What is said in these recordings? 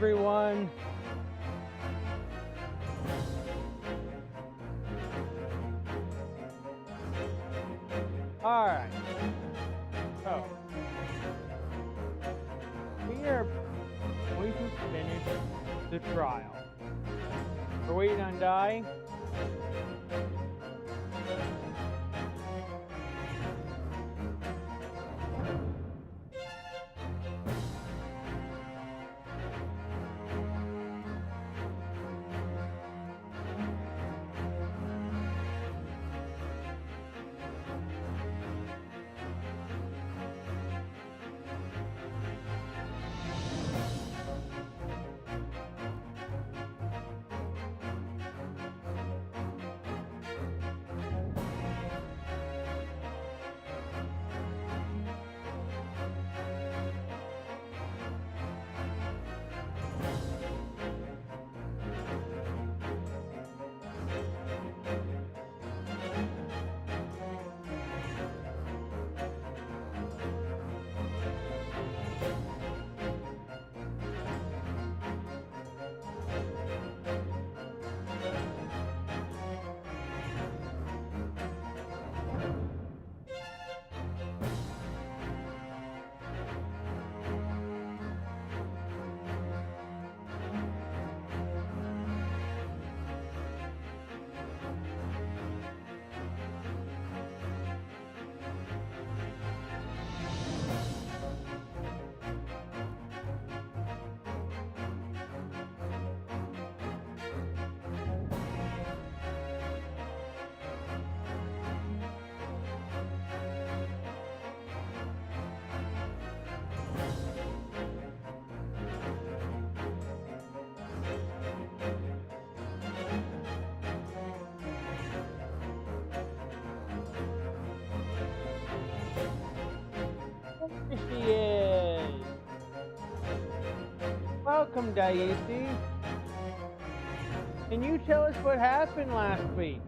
everyone. All right. So we are going to finish the trial. We're waiting on Di. There she is. Welcome, Daisy. Can you tell us what happened last week?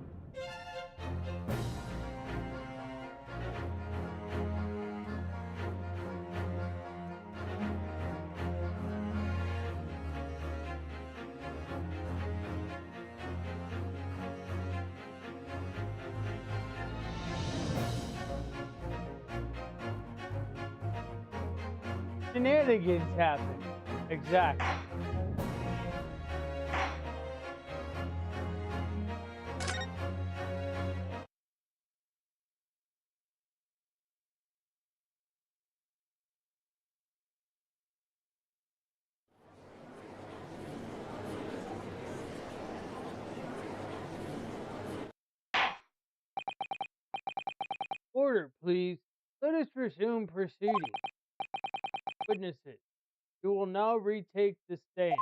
Shenanigans happened. Exactly. Order, please. Let us resume proceedings. Witnesses, you will now retake the stand.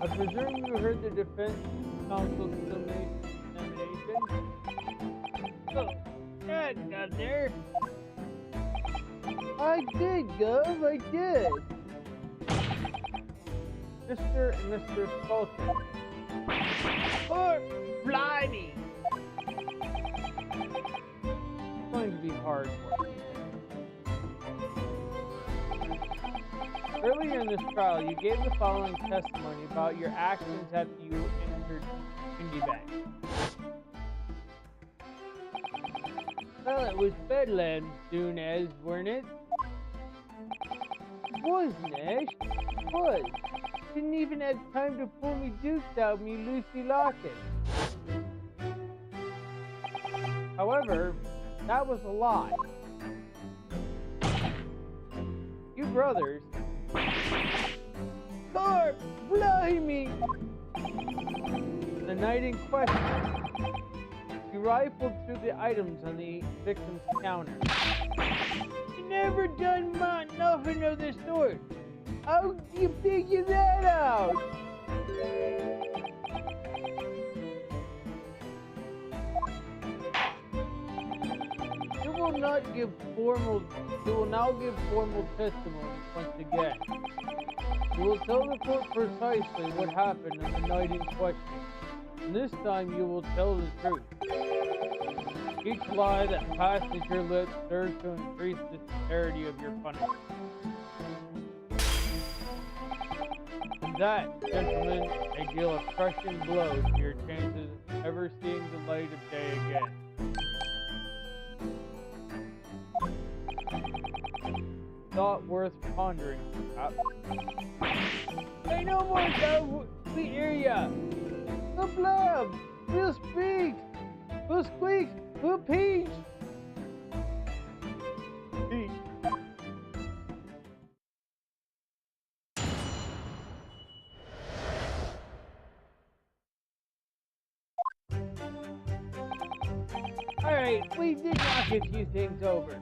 I presume you heard the defense counsel's examination? Oh, Dad got there. I did, Gov, I did. Mr. and Mr. Sultan. Or blimey! It's going to be hard work. Earlier in this trial, you gave the following testimony about your actions after you entered IndieBank. Well, it was Bedlam soon as, weren't it? It was, Nash. It was. Didn't even have time to pull me dukes out me Lucy Locket. However, that was a lie. You brothers. Corp! Blimey! The night in question, you rifled through the items on the victim's counter. You never done nothing of the sort. How do you figure that out? You will now give formal testimony once again. You will tell the court precisely what happened on the night in question. and this time you will tell the truth. Each lie that passes your lips serves to increase the severity of your punishment. And that, gentlemen, may deal a crushing blow to your chances of ever seeing the light of day again. Thought worth pondering, perhaps. Say no more, Doug. We hear ya. The blub. We'll speak. We'll squeak. We'll peach. Peach. Alright, we did knock a few things over.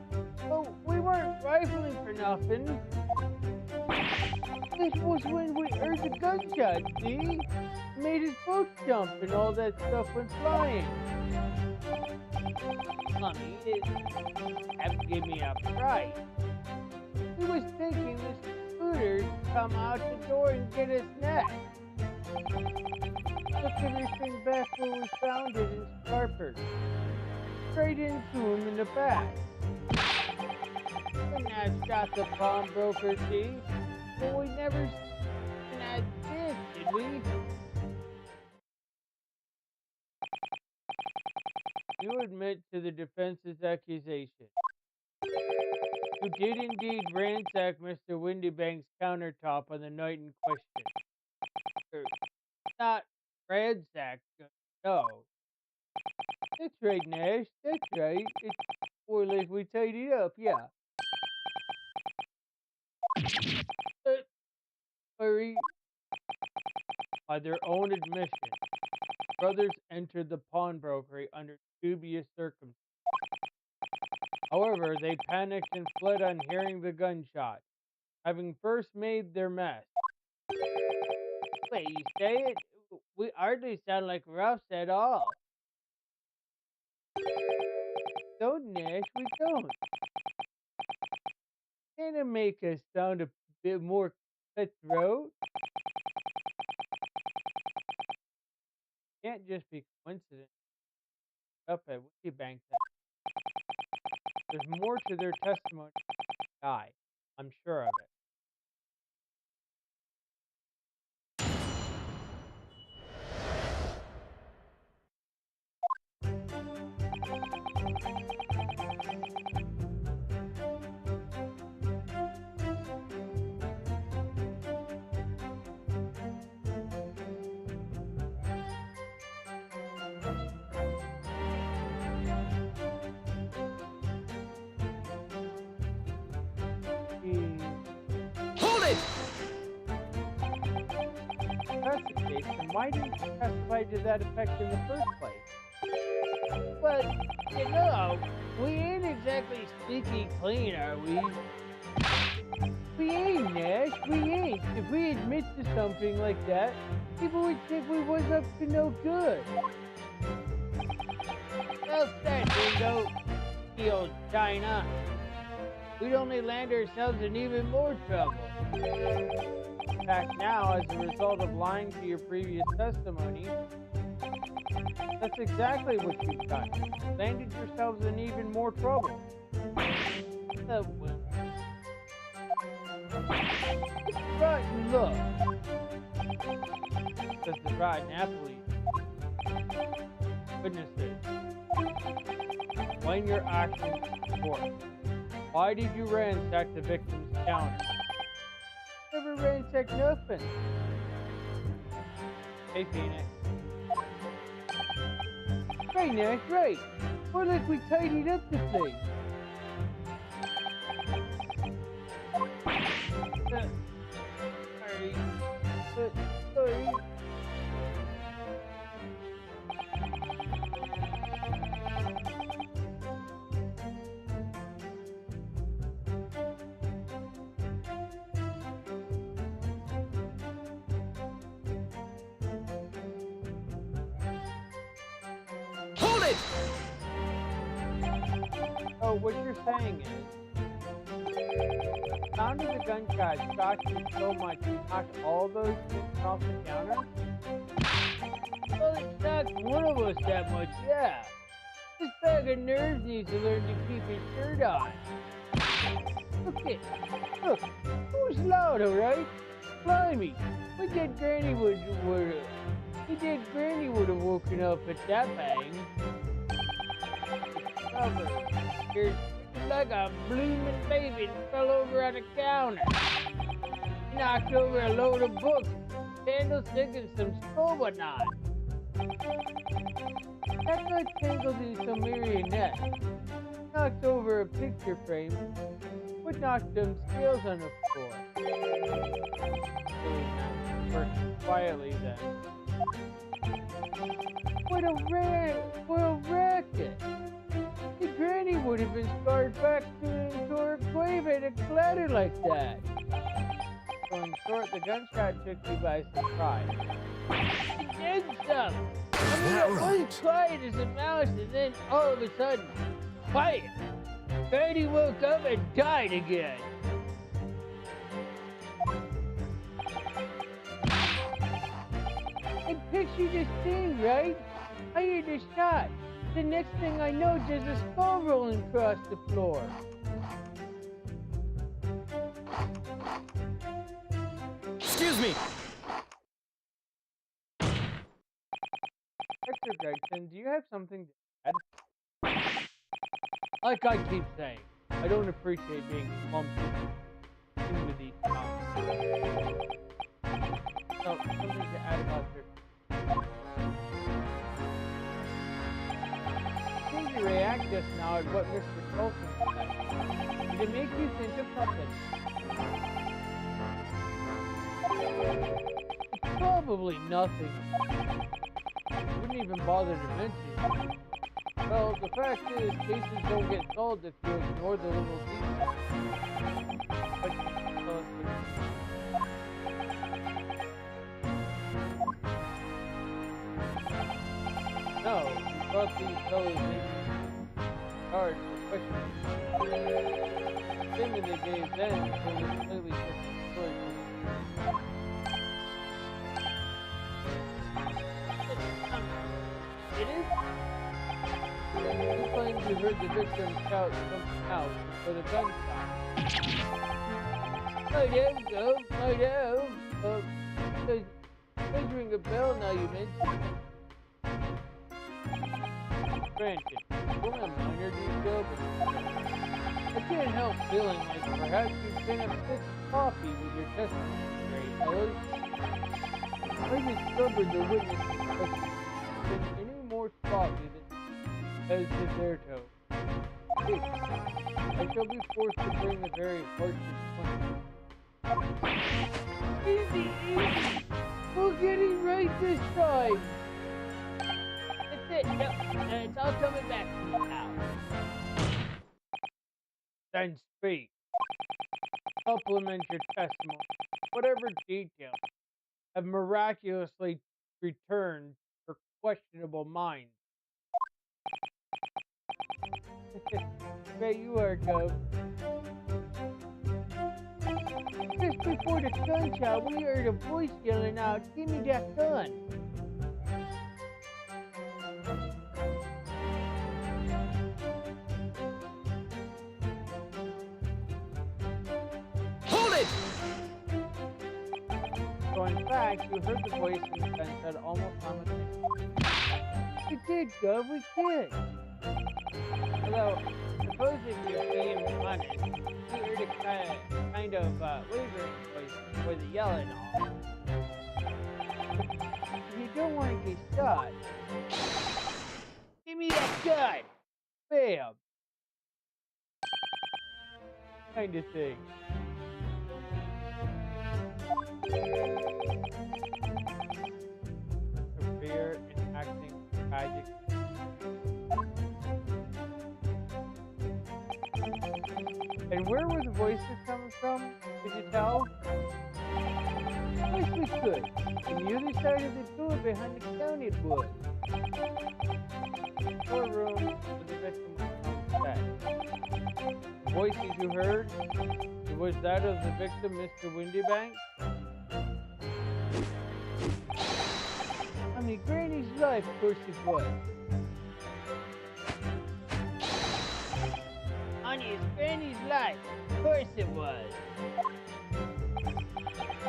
But we weren't rifling for nothing. This was when we heard the gunshot, see? Made his boat jump and all that stuff went flying. Honey, it have to give me a fright. He was thinking the scooters come out the door and get us next. Took everything back where we found it in Scarper. Straight into him in the back. And I shot the pawnbroker, see? But we never seen that did we? You admit to the defense's accusation. You did indeed ransack Mr. Windybank's countertop on the night in question. Not ransack, no. That's right, Nash. That's right. It's more like we tidied up, yeah. Sorry. By their own admission, brothers entered the pawnbrokery under dubious circumstances. However, they panicked and fled on hearing the gunshot, having first made their mess. Wait, you say it? We hardly sound like roughs at all. Don't, Nash, we don't. Can it make us sound a bit more cutthroat? Can't just be coincidence. Up at Wikibank. There's more to their testimony than die. I'm sure of it. Hold it! If that's the case, then why didn't you testify to that effect in the first place? But, you know, we ain't exactly squeaky clean, are we? We ain't, Nash, we ain't. If we admit to something like that, people would think we was up to no good. Well said, Bingo. The old China. We'd only land ourselves in even more trouble. In fact, now, as a result of lying to your previous testimony, that's exactly what you've done. Landed yourselves in even more trouble. Rotten look. Says the rotten apple eater. Witnesses. When your actions report. Why did you ransack the victim's counter? Never ransacked nothing. Hey, Phoenix. Right, Nash, right. More like we tidied up the place. Sorry. Hold it! Oh, what you're saying is, the sound of the gunshot shocked you so much you knocked all those things off the counter? Well, it shocks one of us that much, yeah. This bag of nerves needs to learn to keep his shirt on. Okay, look, it was loud, alright? Blimey, my dead granny would have woken up at that bang. Cover, here's like a blooming baby that fell over on the counter. He knocked over a load of books, candlestick, and some scuba knot. That got tangled in some marionette. Knocked over a picture frame, but knocked some scales on the floor. Worked quietly then. What a racket! The granny would have been scarred back into her grave and it clattered like that. Going short, the gunshot took you by surprise. It did stuff! I mean, it was quiet as a mouse, and then all of a sudden, quiet! Granny woke up and died again. And picture this scene, right? I hear the shot. The next thing I know, there's a skull rolling across the floor. Excuse me. Hector Gregson, do you have something to add? Like I keep saying, I don't appreciate being lumped into these comments. So, something to add about this. Seem to react just now at what Mr. Colson said. Did it make you think of something? It's probably nothing. I wouldn't even bother to mention it. Well, the fact is, cases don't get solved if you ignore the little details. But, no, you thought these fellows maybe hard for questions. The thing that they gave then was a completely different story. It is? You claim you heard the victim shout something out before the gunshot. Might have, though. Might have. Does ring a bell now you mention it. Granted, only a minor detail, but I can't help feeling like perhaps you've been a bit coffee with your testimony, Gray fellas. I discovered the witness been any more sloppy than as Deserto. Hey, I shall be forced to bring a very harsh disappointment. Easy, easy! We'll get it right this time! That's it, yep, it's all coming back to me now. Then speak. Supplement your testimony. Whatever details have miraculously returned for questionable minds. Bet you are, Cove. Just before the gunshot, we heard a voice yelling out, "Give me that gun!" Hold it! So in fact, you heard the voice in the fence at almost simultaneously. We did, Gov, we did. Although, suppose if you're being honest, you heard a kind of wavering voice before the yelling all. If you don't want to get shot, give me that gun! Bam! Kind of thing. Career in acting tragic. And where were the voices coming from? Could you tell? Yes, we could. On the other side of the door behind the county wood. Or room where the victim was found dead. The voices you heard, was that of the victim, Mr. Windybank? I on your granny's life, of course it was. On your granny's life, of course it was.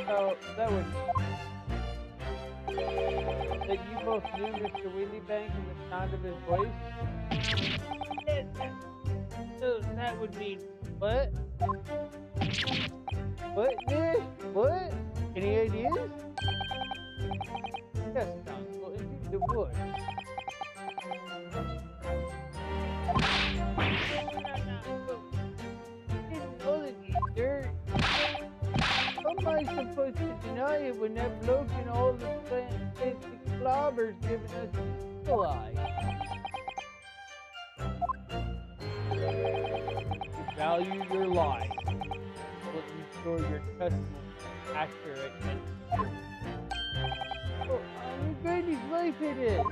So, that would mean that you both knew Mr. Windybank and the sound of his voice? Yes, so that would mean what? What, Nish? What? Any ideas? Yes, Constable, indeed it would. Didn't know that you dirt. How am I supposed to deny it when that bloke and all the fancy clobbers giving us the evil eye? You value your life. Will ensure your testimony is accurate and true. Oh, on your granny's life it is.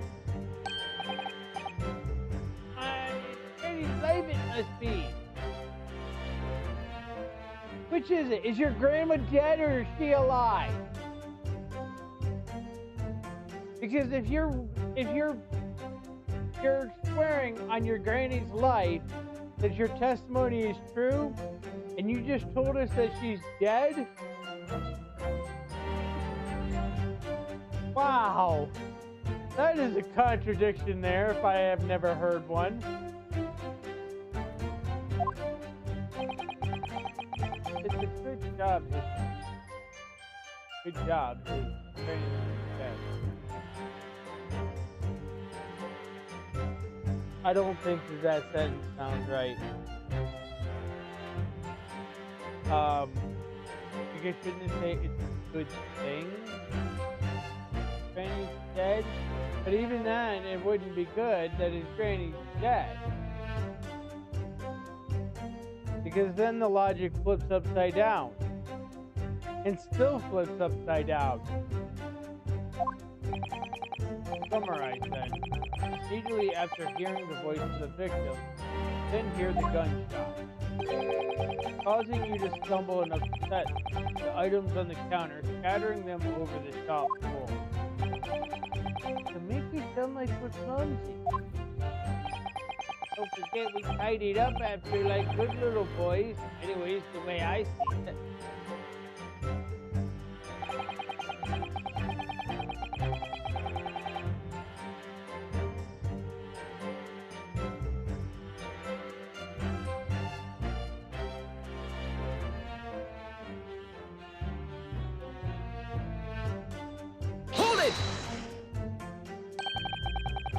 On your granny's life it must be. Which is it? Is your grandma dead or is she alive? Because if you're swearing on your granny's life that your testimony is true, and you just told us that she's dead? Wow! That is a contradiction there, if I have never heard one. It's a good job. Good job. His training is dead. I don't think that sentence sounds right. Because shouldn't it say it's a good thing? Granny's dead? But even then, it wouldn't be good that his granny's dead. Because then the logic flips upside down. And still flips upside down. Summarize then. Immediately after hearing the voice of the victim, then hear the gunshot, causing you to stumble and upset the items on the counter, scattering them over the shop floor. To make you sound like we're clumsy. Don't forget we tidied up after like good little boys. Anyways, the way I see it.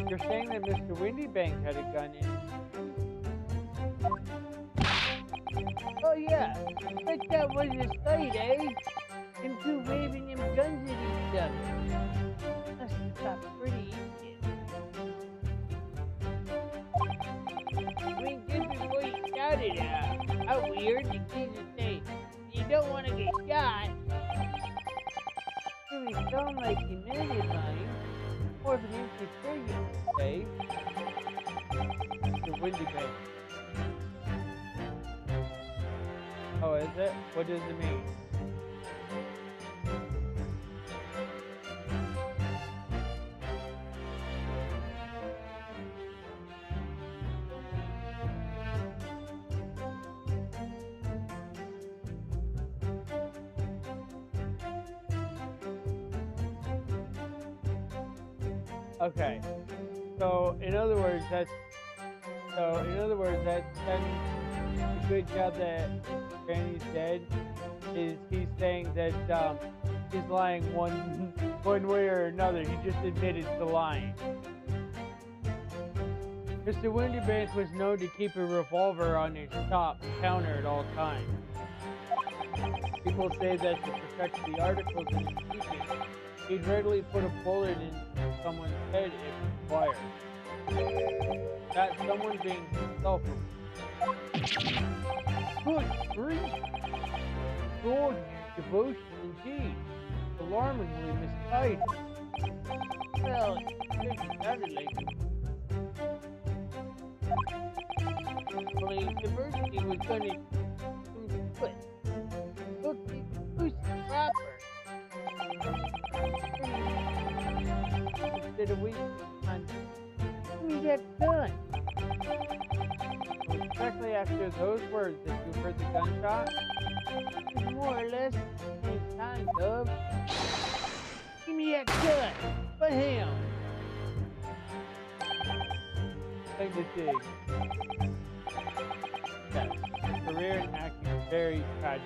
You're saying that Mr. Windybank had a gun in. Oh yeah, bet that was a sight, eh? Them two waving them guns at each other. Must have got pretty easy. I mean, just before you shouted out, how weird to Jesus say, you don't want to get shot. Really sound like you meant it, honey. More of an empty figure, Dave. The Windybank. Oh, is it? What does it mean? Okay, so in other words, that's a good job that Granny's dead. Is he's saying that he's lying one way or another. He just admitted to lying. Mr. Windybank was known to keep a revolver on his top counter at all times. People say that to protect the articles in his keeping, he'd readily put a bullet in someone's head if required. That someone being himself. Good grief! Extraordinary devotion indeed. Alarmingly misguided. Well, it sounded like it. Well, the diversity was gonna split. Look, the pussy proper. instead of wasting time. Give me that gun. Exactly after those words that you heard the gunshot. It's more or less the same time, Dove. Give me that gun. Bam! Thing to dig. Yes, his career in acting is very tragic.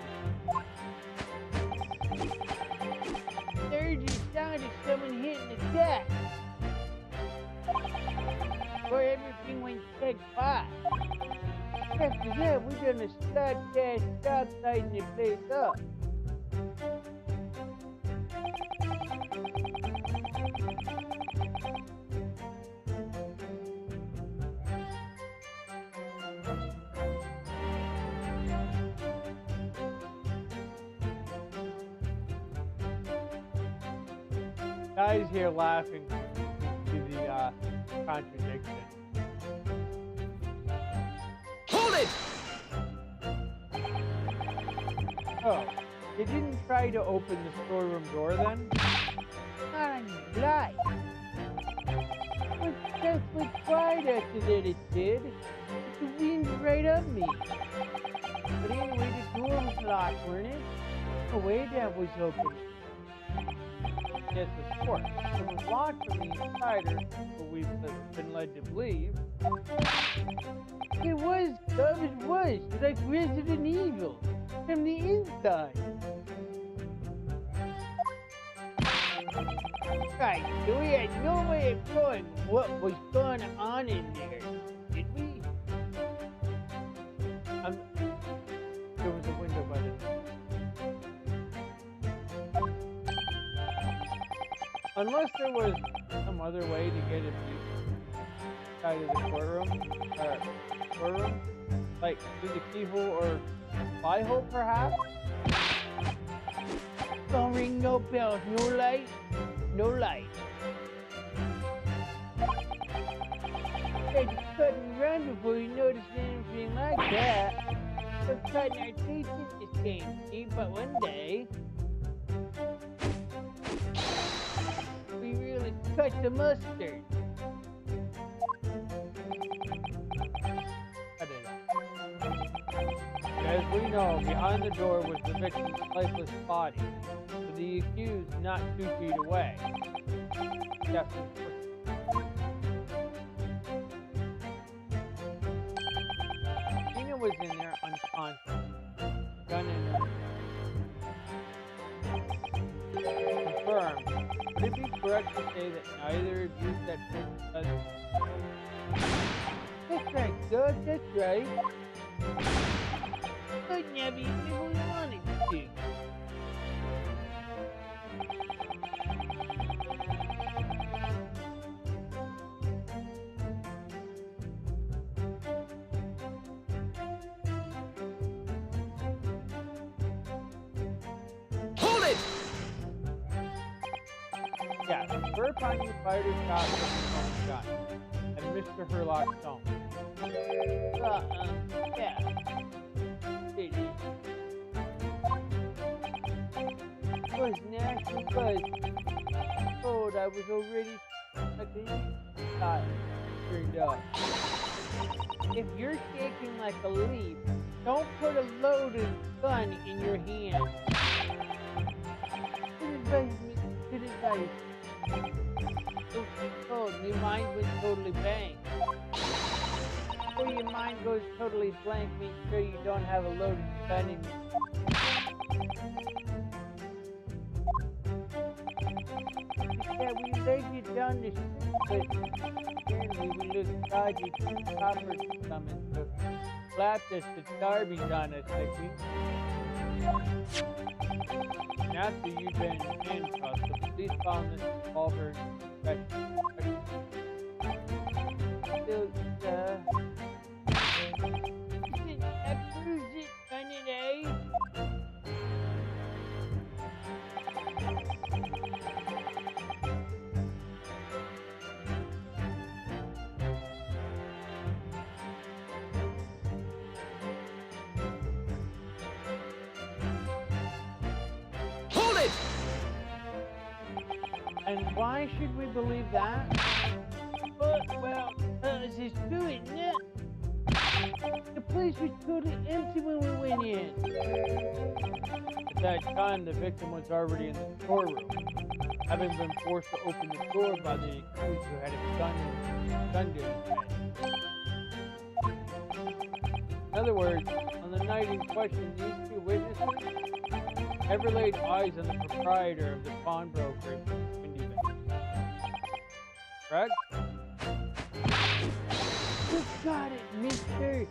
There's the sound of someone hitting the deck. Where everything went dead quiet. After that, we done a slot-dash job tighten the place up. Guys here laughing to the contradiction. Hold it! Oh, you didn't try to open the storeroom door then? Not on your life. But that's what quiet after that it did. The wind's right up me. But anyway, the door was locked, weren't it? The way that was open. Yes, of course. It was locked from the insider, but we've been led to believe. It was, Dove, it was. Like Resident Evil. From the inside. Right, so we had no way of knowing what was going on in there, did we? There was a window by the door. Unless there was some other way to get a view out of the courtroom, like through the keyhole or spy hole, perhaps. Don't ring no bells, no light, no light. Had to cut and run before you noticed anything like that. We're cutting our teeth in this game, see, but one day we really cut the mustard. As we know, behind the door was the victim's lifeless body, with the accused not 2 feet away. Yes, Tina was in there unconscious, gun in her. Confirmed. Would it be correct to say that neither of you set foot in the That's right, Doug, that's right. Couldn't have even if we wanted to. Hold it! Yeah, whereupon you fired a shot from your own gun, and Mr. Herlock's own. Yeah. It is. Was nasty buzz. Told I was already turned up. If you're shaking like a leaf, don't put a loaded gun in your hand. Good advice. Told your mind went totally bang. Before your mind goes totally blank, make sure you don't have a loaded gun in you. Yeah, we laid you down the street, but apparently we looked dodgy from the coppers coming, so slapped us the Darby's on us, I think. And after you'd been handcuffed, the police found this revolver in still, that proves it, Gunning, eh? And why should we believe that? Well, it's true, isn't it? The place was totally empty when we went in. At that time, the victim was already in the storeroom, having been forced to open the door by the accused who had a gun to his head. In other words, on the night in question, these two witnesses never laid eyes on the proprietor of the pawnbroker Windy Bank. Correct? You got it, mister!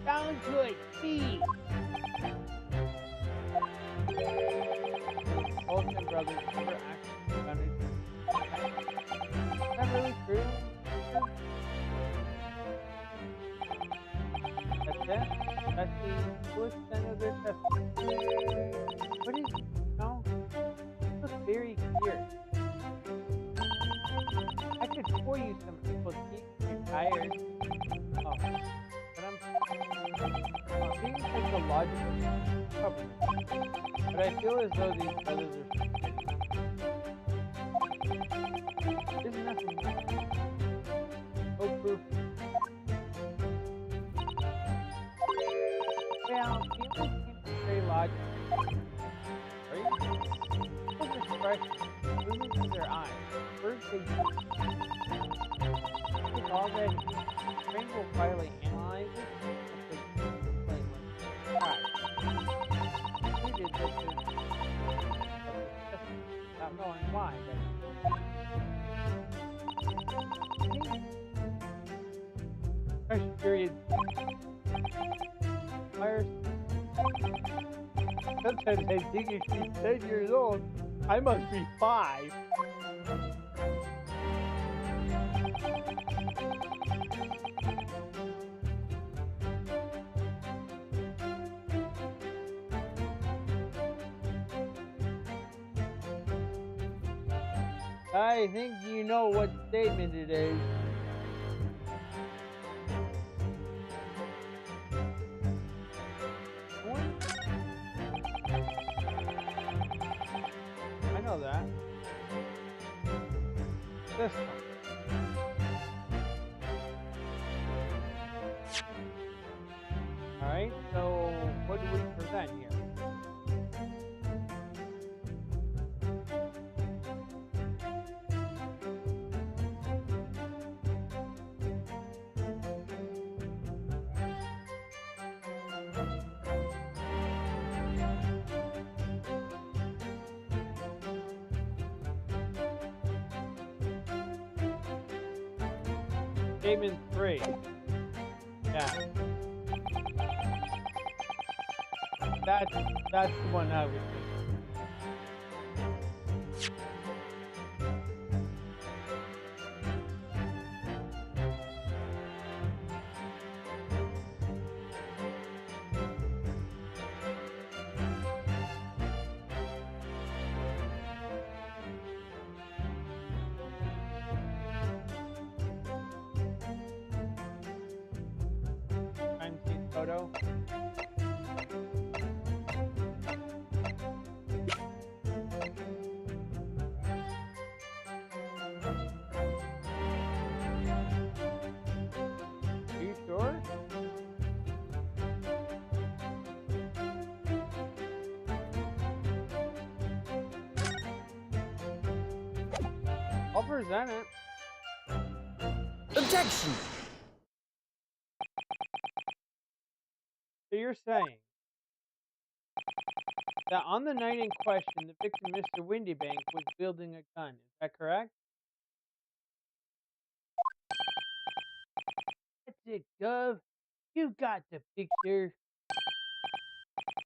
Sounds like me! Olsen brothers never actually done it. Is that really true? That's it? That's the full extent of their testimony. What is it? No? It looks very clear. I could pour you some people keep you tired. Oh. But I'm being such a logical problem. But I feel as though these brothers are stupid. There's nothing more. No proof. Well, the only seems very logical. Right? People's expression, moving to their eyes. First they think all that brain will finally analyze it and explain what's we did this without knowing why. Question period. Sometimes I think if she's 10 years old, I must be 5. I think you know what statement it is. I know that. This one. Alright, so what do we present here? Statement 3. Yeah. That's the one I would think. Photo. Are you sure? I'll present it. Objection! So you're saying that on the night in question, the victim, Mr. Windybank, was wielding a gun. Is that correct? That's it, Gov. You got the picture.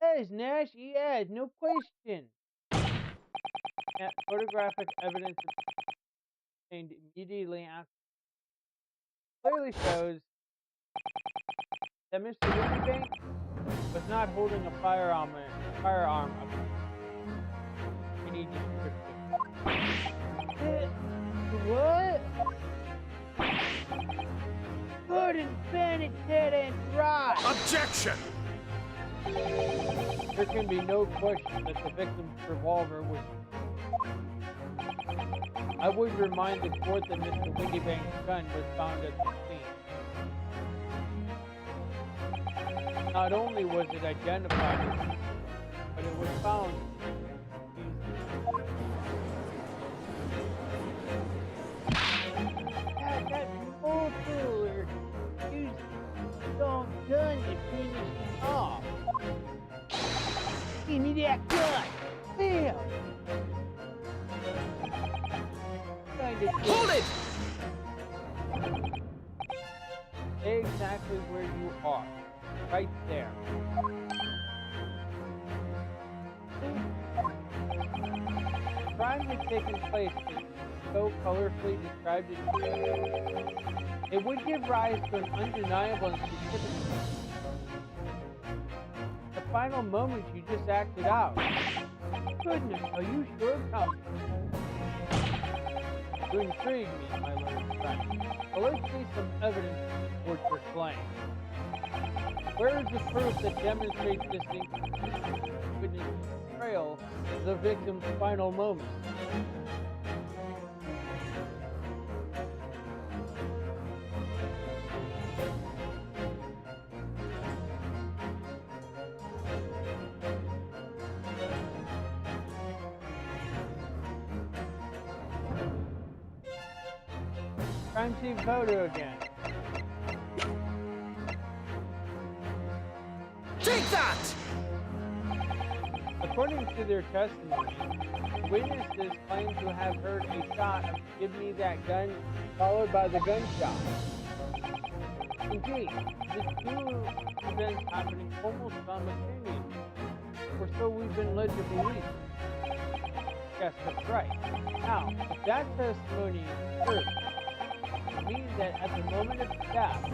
Yes, Nash. Yes, no question. Yeah, photographic evidence obtained immediately after clearly shows that Mr. Windybank was not holding a firearm of any description. What? Gordon Bennett dead and dry. Objection! There can be no question that the victim's revolver was I would remind the court that Mr. Windybank's gun was found at the scene. Not only was it identified, but it was found. That bull cooler used some gun to finish him off. Give me that gun! Bam! Hold it! Stay exactly where you are. Right there. The crime had taken place so colorfully described it would give rise to an undeniable and specific. The final moment you just acted out. Goodness, are you sure, Tom? You intrigue me, my little friend. Well, let's see some evidence to support your claim. Where is the proof that demonstrates this witness betrayal of the victim's final moment? Crime scene photo again. Take that! According to their testimony, witnesses claim to have heard a shot of "Give me that gun," followed by the gunshot. Indeed, the two events happening almost simultaneously, or so we've been led to believe. Yes, that's right. Now, if that testimony is true, it means that at the moment of death, the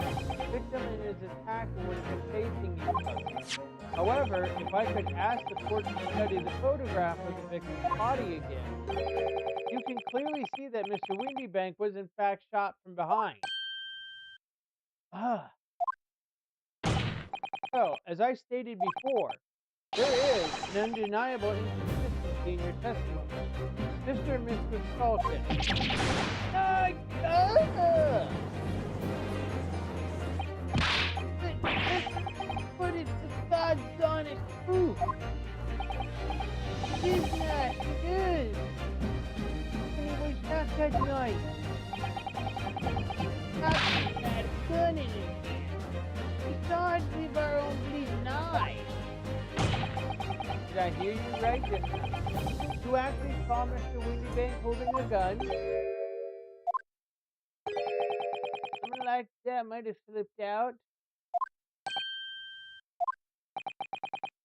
victim and his attacker would have been facing each other. However, if I could ask the court to study the photograph of the victim's body again, you can clearly see that Mr. Windybank was in fact shot from behind. So, as I stated before, there is an undeniable inconsistency in your testimony. Mr. and Mr. Stalkin. But it's the God's honest truth. He's not good. And he was shot that night. Not had a gun in his hand. We saw it with our own bleeding eyes. Did I hear you right? You actually saw Mr. Windybank holding a gun? Something like that might have slipped out.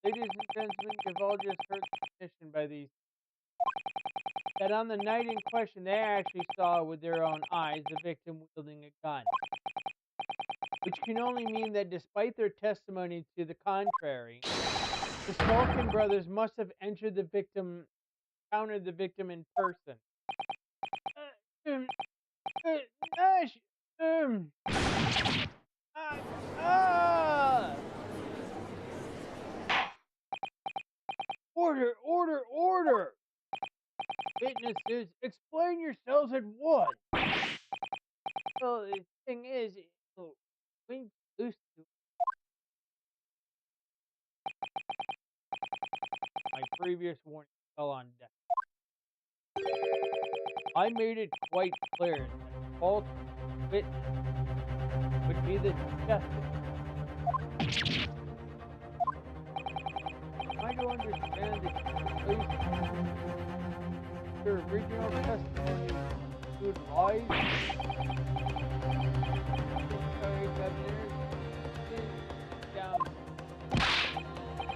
Ladies and gentlemen, you've all just heard the admission by these. That on the night in question, they actually saw with their own eyes the victim wielding a gun. Which can only mean that despite their testimony to the contrary, the Stalkin brothers must have encountered the victim in person. Order, order, order! Witnesses, explain yourselves at once. Well, the thing is, we used to. My previous warning fell on deaf. I made it quite clear that false witness would be the justice. I don't understand the your original testimony include lies. Sorry, Governor. Down.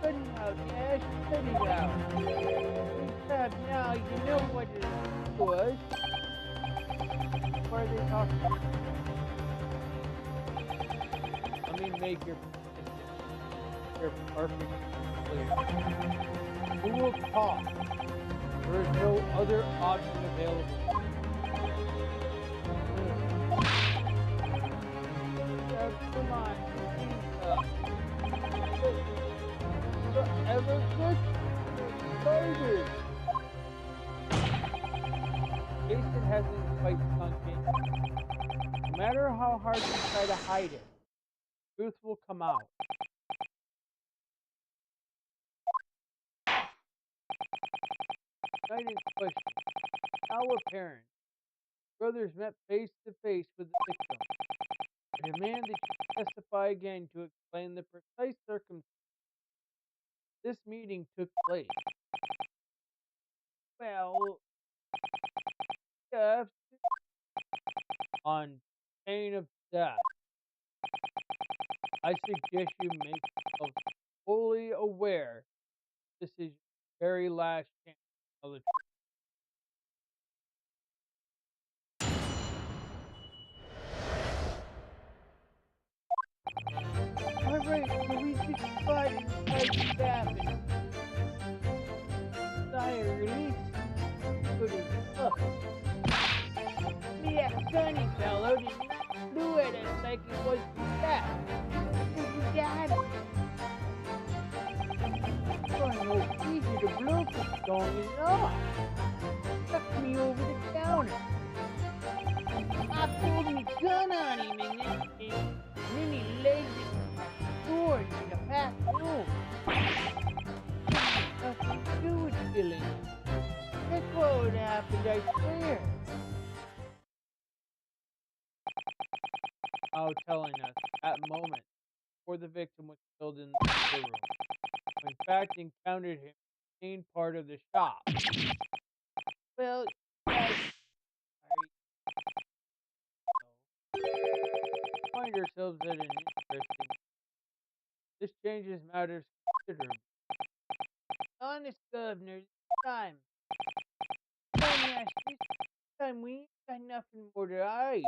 Cut it out, Ash. Cut it out. Stop now. You know what it was. What are they talking about? Let me make your perfect clear. Who will talk? There is no other option available. Come on, forever good burgers. Jason hasn't quite sunk in. No matter how hard you try to hide it, truth will come out. Night in question. Now apparent. Brothers met face to face with the victim. I demand that you testify again to explain the precise circumstances this meeting took place. Well, yes, on pain of death. I suggest you make yourself fully aware this is your very last chance to tell the truth. Alright, so we took the fight inside the cabin. Sire, release good as fuck. That funny fellow didn't flew at us like it was the death. You got it. I know easy to blow for going enough. Stuck me over the counter. I pulled my gun on him and then he legged it sword in the back room. Nothing to do with killing. That's what would happen, I swear. Now telling us at moment before the victim was killed in the room, in fact encountered him in the main part of the shop. Well, guys, find ourselves at an interesting. This changes matters considerably. Honest, Governor, this time we ain't got nothing more to hide.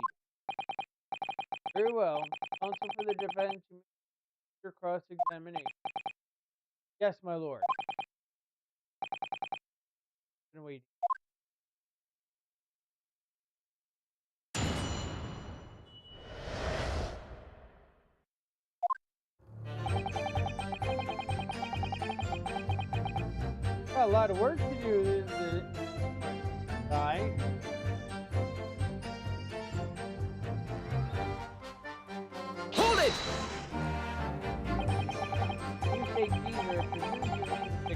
Very well. Counsel for the defense, your cross-examination. Yes, my lord. Been waiting. Got a lot of work to do this guy. Hold it! You take either if the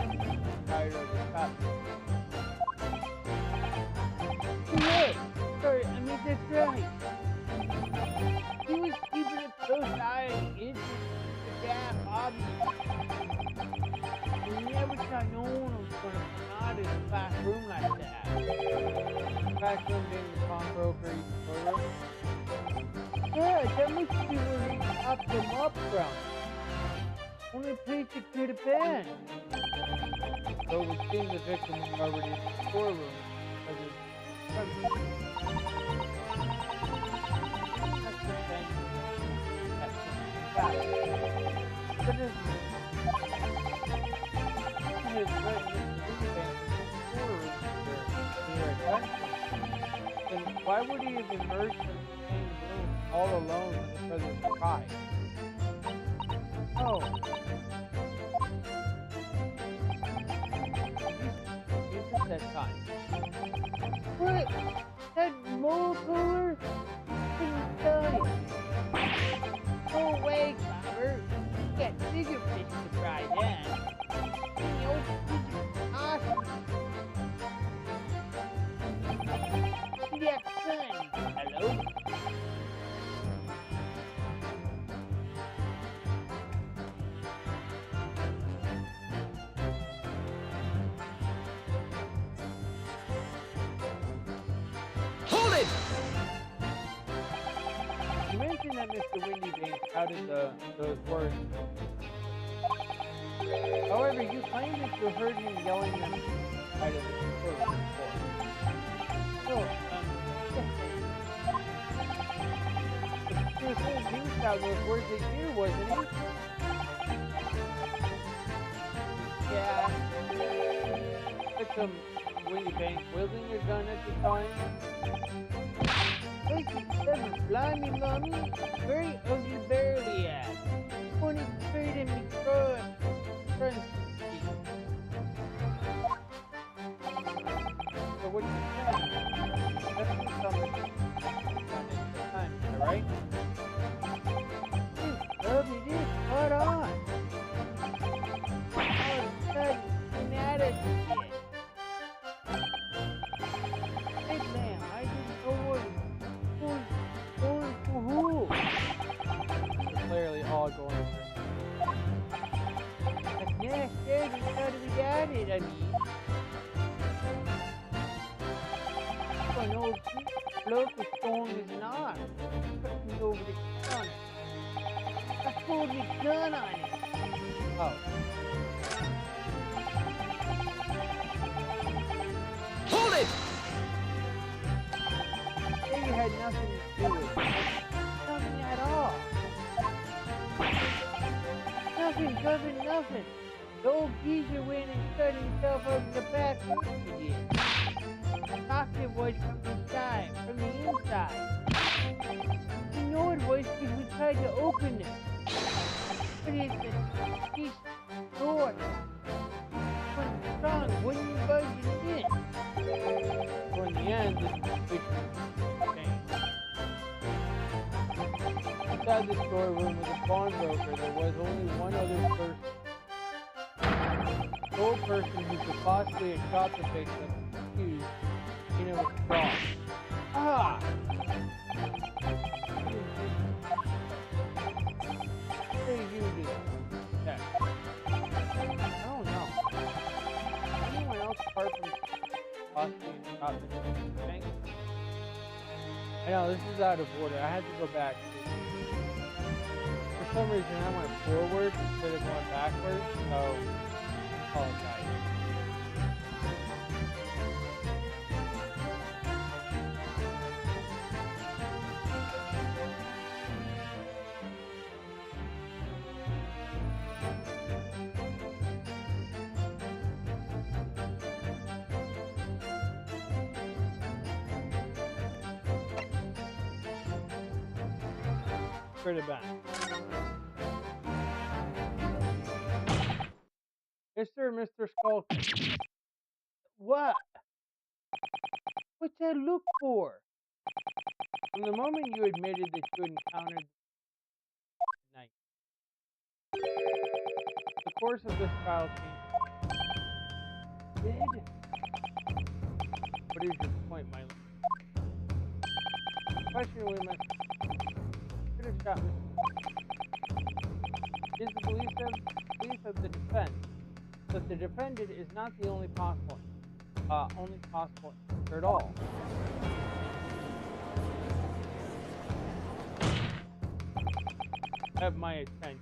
news is tired of the cop. Hey, sorry, I mean that's right. He was keeping a close eye on the injured staff, obviously. We never thought no one was going to come out of the back room like that. The back room being the pawnbroker room. Yeah, that must be where he popped them up from. Only place it could have been. So it would seem the victim was already in the storeroom. Then why would he have emerged from the same room all alone because of the pride? Oh. He's that time. What? That mole cooler? Couldn't tell you. Go away, Copper. You got bigger fish to fry then. The old creature's awesome. See that sun? Hello? Hold it! You mentioned that Mr. Windybank shouted those words. However, you claim that you heard him yelling them outside of the store before. So, the truth is, he was shouting those words at you, wasn't he? Yeah. Victim Windybank wielding your gun at the time. Thank you, blimey, mommy. Very ugly barely at. Pointed straight in me front seat. So what you saying? it, I mean. An old bloke as strong as an arm. Put me over the counter. I pulled my gun on it. Oh. Hold it! They had nothing to do with it. Nothing at all. Nothing. The old geezer went and shut himself up in the back room again. Locked it was from the inside. You know it was because we tried to open it. But it's a piece of door. Wasn't strong, wouldn't budge it in. So in the end, the situation changed. Inside the storeroom of the pawnbroker, there was only one other person. The sole person who could possibly have shot the victim, accused, was wrong. Ah! What did you do? Yeah. I don't know. Anyone else apart from possibly shot the victim? I know, this is out of order. I had to go back. For some reason, I went forward instead of going backwards, so I apologize. Pretty bad. Mr. Skulker. What? What's that look for? From the moment you admitted that you encountered the night, the course of this trial changed. Did? What is your point, my lord? The question we must could have shot is the belief of the defense that the defendant is not the only possible answer at all. Have my attention.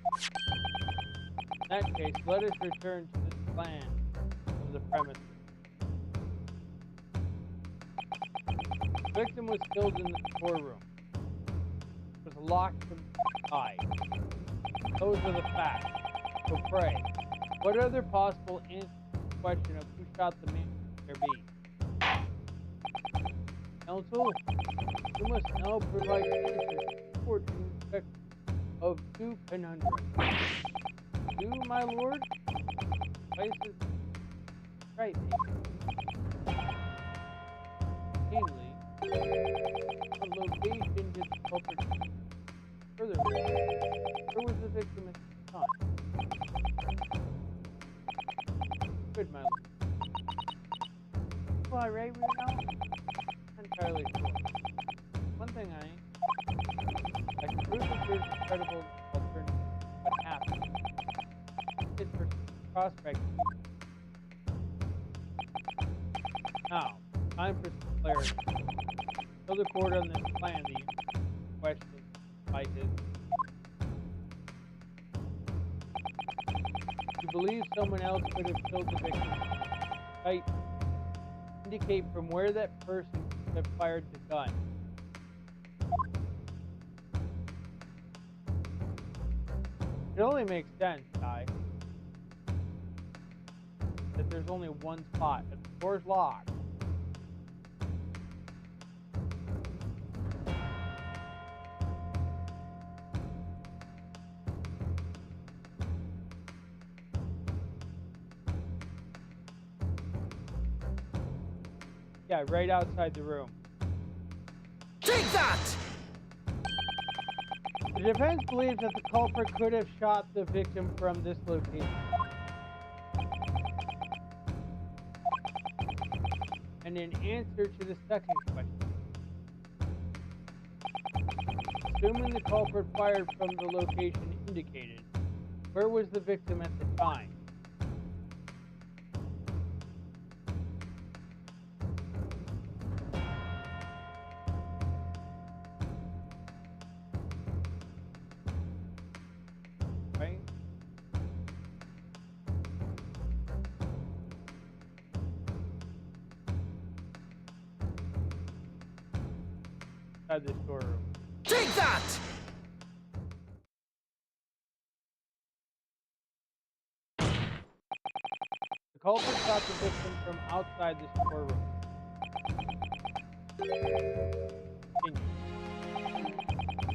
In that case, let us return to the plan of the premises. The victim was killed in the storeroom. It was locked from inside. Those are the facts. So pray, what other possible answer to the question of who shot the man could there be? Counsel, you must now provide answers for the respect of two conundrums. You, my lord, places right, namely, what location did the culprit further? Where was the victim at the time? Good, my lord. Well, right, we're not entirely sure. One thing I can prove that there's a credible alternative to what happened. It's for prospect. Now, time for some clarity. Tell the court on this plan the question by his. You believe someone else could have killed the victim? Right. Indicate from where that person could have fired the gun. It only makes sense, guy, that there's only one spot. If the door's locked, yeah, right outside the room. Take that! The defense believes that the culprit could have shot the victim from this location. And in answer to the second question, assuming the culprit fired from the location indicated, where was the victim at the time? outside the storeroom. Take that! The culprit shot the victim from outside the storeroom. Continue.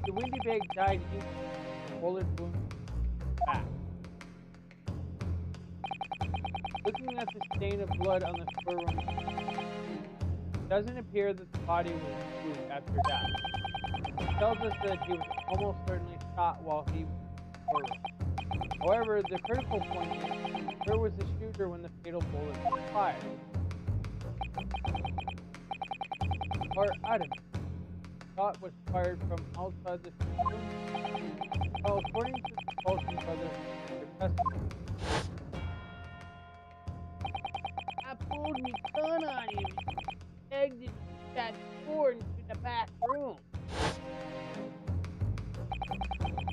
The Windy Bag died instantly. Bullet wound back. Looking at the stain of blood on the storeroom, it doesn't appear that the body was moved after death. It tells us that he was almost certainly shot while he was in the storeroom. However, the critical point is, where was the shooter when the fatal bullet was fired? Or Adam. Shot was fired from outside the storeroom. Well, according to the Paulson brothers, their testimony, I pulled my gun on him and egged that door into the back room.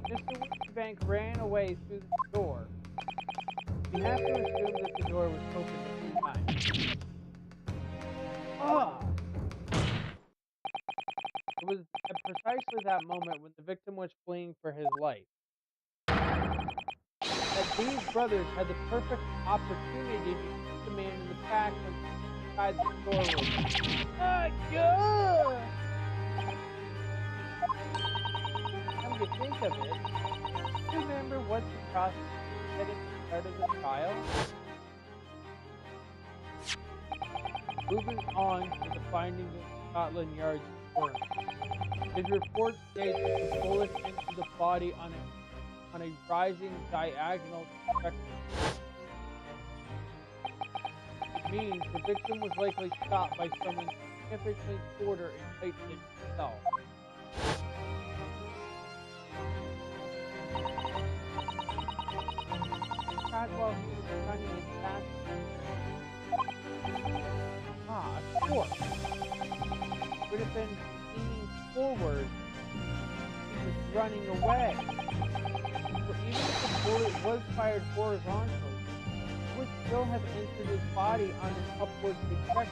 Mr. Winterbank ran away through the door. We have to assume that the door was open at the time. It was at precisely that moment when the victim was fleeing for his life that these brothers had the perfect opportunity to shoot the man in the back when inside the storeroom. My God! Come to think of it, do you remember what the prosecutor said at the start of the trial? Moving on to the findings of Scotland Yard's report. His report states that the bullet entered the body on a rising diagonal trajectory. It means the victim was likely shot by someone significantly shorter in height than himself. Shot while he was running his fast. Of course. Would have been leaning forward. He was running away. But even if the bullet was fired horizontally, it would still have entered his body on an upward trajectory.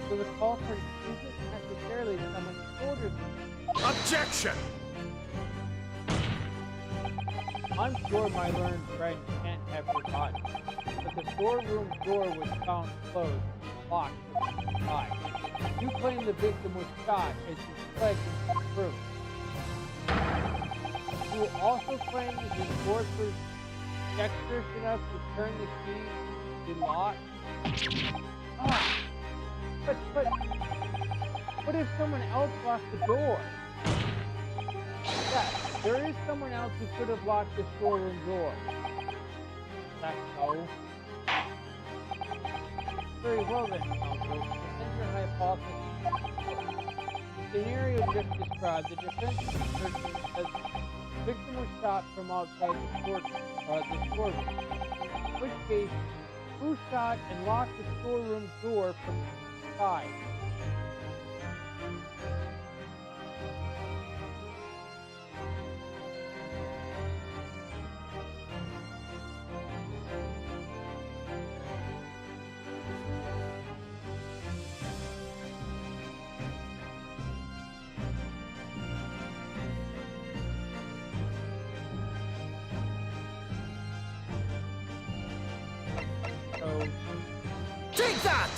So the culprit isn't necessarily someone shorter than him. Objection! I'm sure my learned friend can't have forgotten that the storeroom door was found closed, locked from the inside. You claim the victim was shot as he fled into the room. You will also claim that his force was dexterous enough to turn the key to the lock. But what if someone else locked the door? Yes, there is someone else who could have locked the storeroom door. That's so. Very well then, counsel. Defend your hypothesis. The scenario just described, the defense assertion that the victim was shot from outside the storeroom. In which case, who shot and locked the storeroom door from the inside? Take that!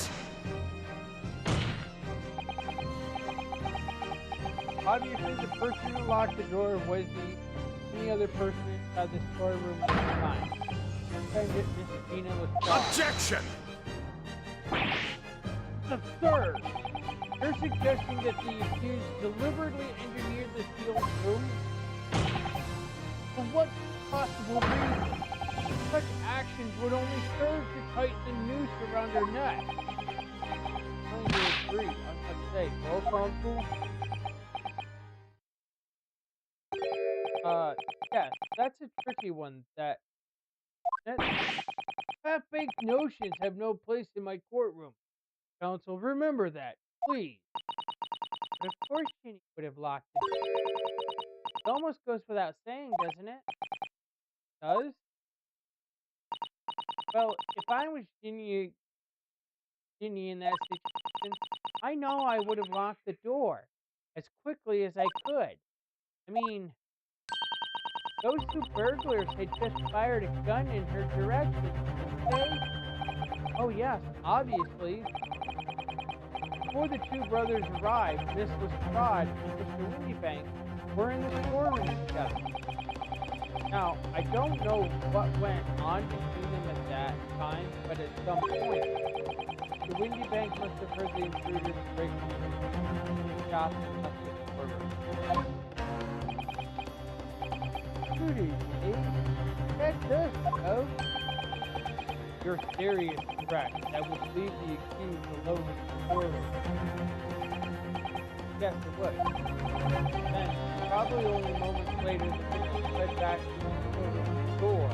Obviously, the person who locked the door was any other person inside the storeroom at the time. Saying that Miss Gina was shot. Objection! Absurd! You're suggesting that the accused deliberately engineered the sealed room? For what possible reason? Such actions would only serve to tighten the noose around her neck. I agree. I'm about to say, well, counsel. Yeah, that's a tricky one. That half-baked notions have no place in my courtroom. Counsel, remember that, please. But of course, Ginny would have locked it. It almost goes without saying, doesn't it? Does? Well, if I was Ginny Ginny in that situation, I know I would have locked the door as quickly as I could. I mean, those two burglars had just fired a gun in her direction, didn't they? Oh yes, obviously. Before the two brothers arrived, Miss Lestrade and Mr. Windybank were in the storeroom together. Now, I don't know what went on between them at that time, but at some point, the Windybank must have heard the intruders breaking into the shop and left the storeroom. Intruders, eh? Check this, folks. Your theory is correct. That would leave the accused alone in the storeroom. Yes, it would. Then, probably only moments later, the victim fled back to the storeroom door,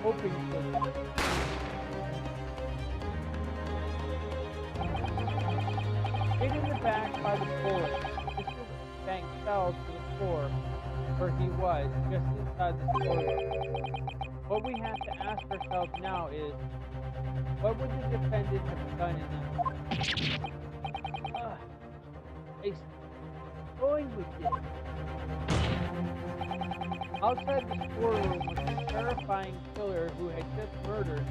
hoping to... Hid in the back by the board, Mr. Bank fell to the floor where he was, just inside the storeroom. What we have to ask ourselves now is, what would the defendant have done in that? It's going with it. Outside the storeroom was the terrifying killer who had just murdered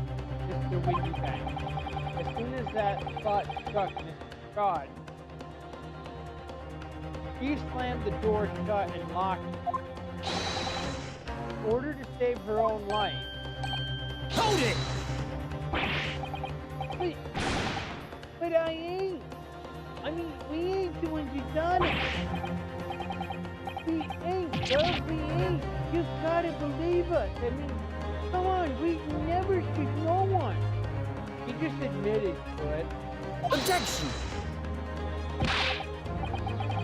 Mr. Windybank. As soon as that thought struck Mr. Scott, she slammed the door shut and locked it. In order to save her own life. Hold it! But I ain't. I mean, we ain't the ones who done it. We ain't, bro. We ain't. You gotta believe us. I mean, come on. We never shoot no one. He just admitted to it. Objection!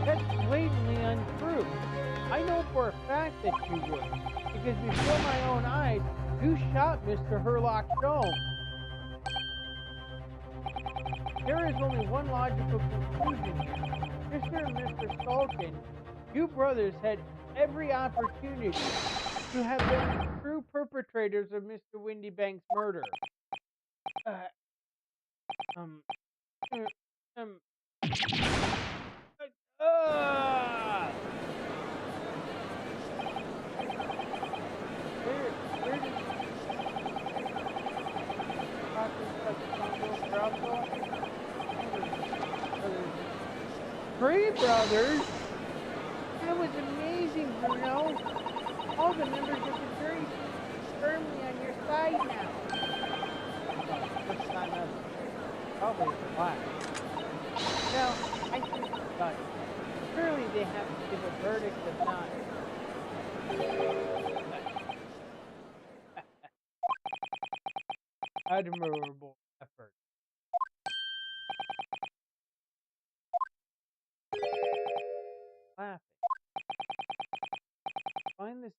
That's blatantly untrue. I know for a fact that you would. Because before my own eyes, you shot Mr. Herlock Stone. There is only one logical conclusion here. Mr. and Mr. Salkin, you brothers had every opportunity to have been the true perpetrators of Mr. Windybank's murder. Where did Three brothers? That was amazing, Bruno. All the members of the jury seem firmly on your side now. First time ever. Probably the last. Now, I think it's done. Surely they have to give a verdict of not. Admirable effort. Laughing. Find this.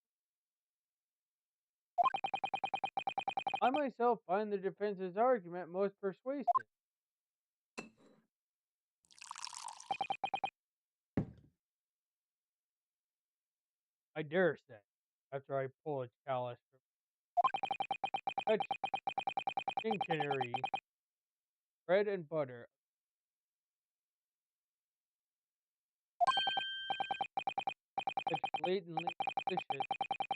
I myself find the defense's argument most persuasive. I dare say, after I pull a chalice from such dictionary, bread and butter. Such blatantly malicious,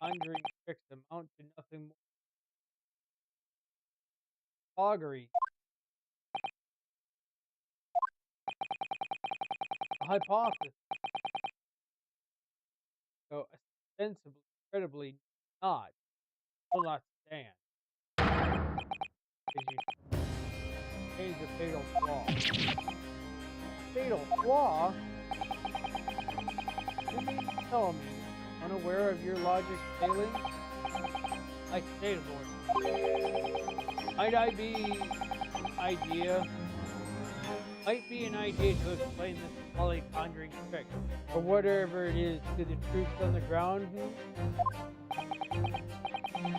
conjuring tricks amount to nothing more. Augury. A hypothesis. So ostensibly, incredibly not, will not stand. Because you change the fatal flaw. Fatal flaw? You mean to tell me, unaware of your logic failing? Like state of order. Might be an idea to explain this folly conjuring trick, or whatever it is, to the troops on the ground.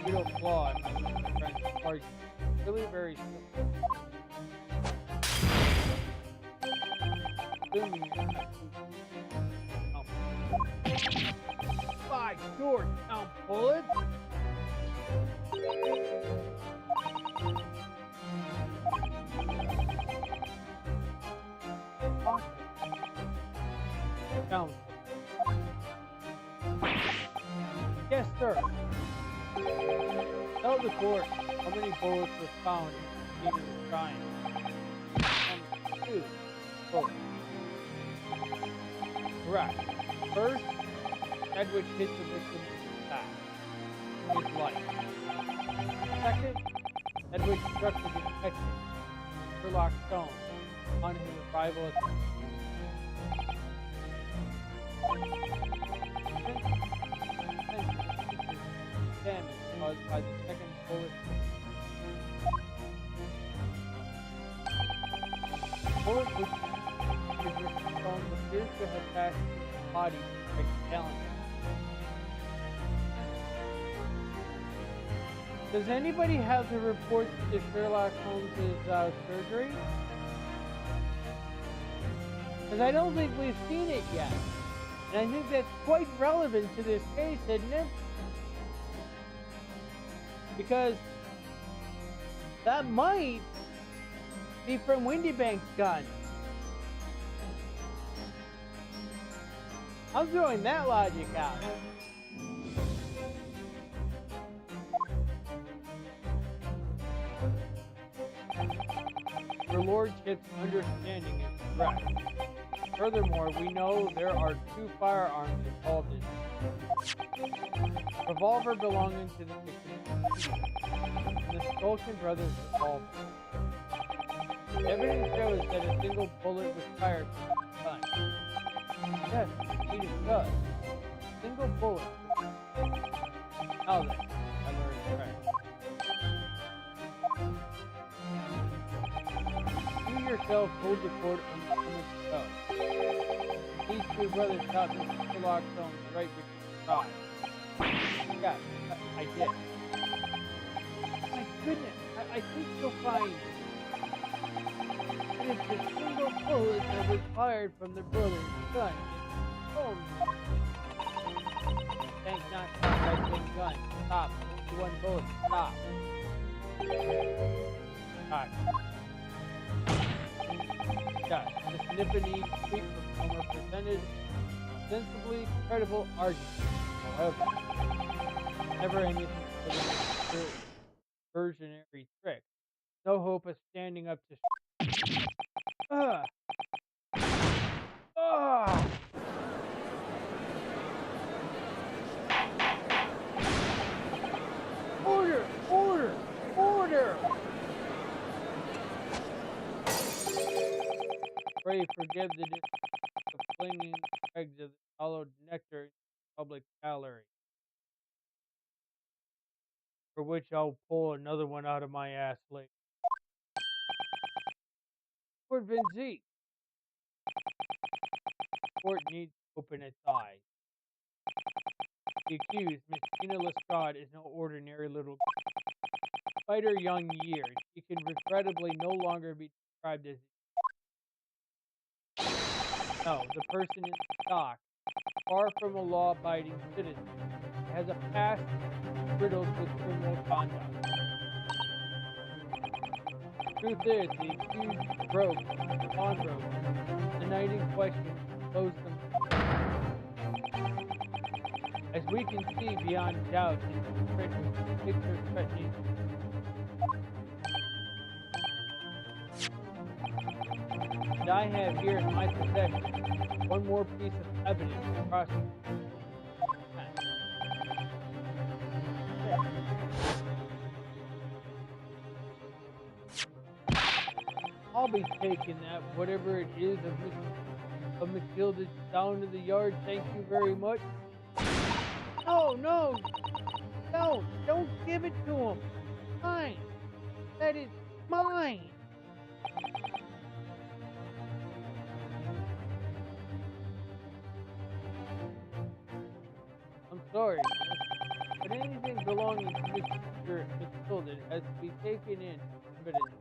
Fatal flaw, my friend's argument. Really very simple. By George, Tom Bullet! Council. Yes, sir. Tell the court how many bullets were found in the crime. 2 bullets. Correct. First, Edward hit the victim in the back, in his life. Second, Edward struck the detective, Sherlock Holmes, on his arrival at the damage caused by the second bullet. The bullet which Mr. Holmes appears to have passed his body by calendar. Does anybody have the report to Sherlock Holmes' surgery? Because I don't think we've seen it yet. And I think that's quite relevant to this case, isn't it? Because that might be from Windybank's gun. I'm throwing that logic out. Your lordship's understanding is correct. Furthermore, we know there are 2 firearms involved in it. Revolver belonging to the victim and the Stolkin brothers' revolver. Evidence shows that a single bullet was fired from the gun. Yes, indeed it does. Single bullet. Now then, I learned correct. You yourself told the court on the moments ago. These 2 brothers shot Mr. Sherlock Holmes right between the eyes. Yes, I did. My goodness, I think you'll find that it's a single bullet that was fired from the brother's gun. Holmes. Thank not by big gun. Stop. Only 1 bullet. Stop. Alright. Yes, this Nipponese tweet performer presented sensibly credible argument. However, never anything for the versionary trick. No hope of standing up to. Order! Order! Order! Pray forgive the of flinging eggs of the hollowed nectar in the public gallery, for which I'll pull another one out of my ass later. Lord Vinzi. Court needs to open its eyes. The accused, Miss Tina Lestrade, is no ordinary little girl. Despite her young years, she can regrettably no longer be described as no, the person in stock, far from a law-abiding citizen, has a past riddled with criminal conduct. The truth is, the accused broke, pawnbroker, the night in question closed them. As we can see beyond doubt in the picture threatening. And I have here in my possession one more piece of evidence to prosecute. I'll be taking that, whatever it is, of Matilda down to the yard. Thank you very much. No, no, don't give it to him. Mine. That is mine. I'm sorry, but anything belonging to Mr. Matilda has to be taken in evidence.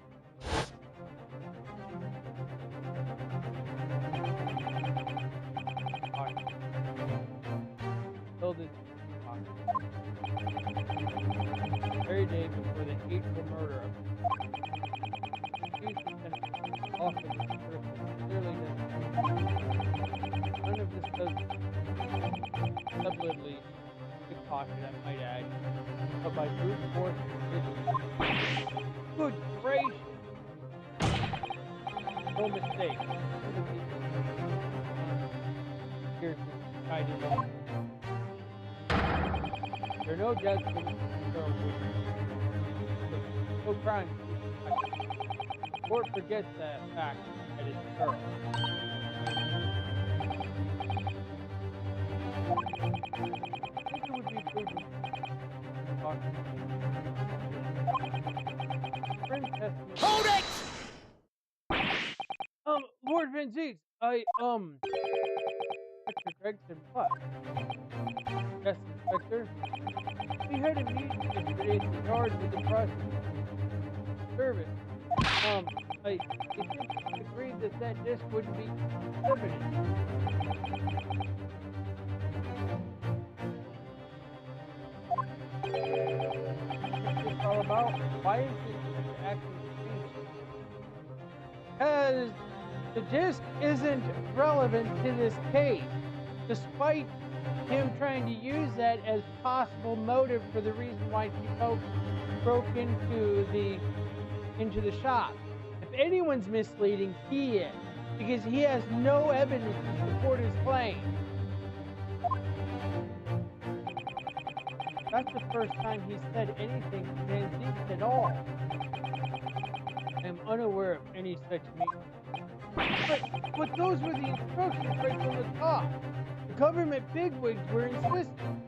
Matilda's very day before the hateful murder of often clearly does. None of this does pocket, I might add. But by brute force, good gracious! No mistake. Here's the guided. There are no deaths in no crime. The court forgets that fact that it's a girl. I think it would be prudent to talk to friend testimony. Hold it! Lord Van Zeeks, Inspector Gregson, what? Yes, Inspector. We had a meeting yesterday at the yard with the prosecution service. I agreed that disc wouldn't be evidence. What's this all about? Why is this acting? Because the disc isn't relevant to this case, despite him trying to use that as possible motive for the reason why he broke into the shop. If anyone's misleading, he is, because he has no evidence to support his claim. That's the first time he said anything to Van Zeeks at all. I am unaware of any such meeting. But those were the instructions right from the top. The government bigwigs were insistent.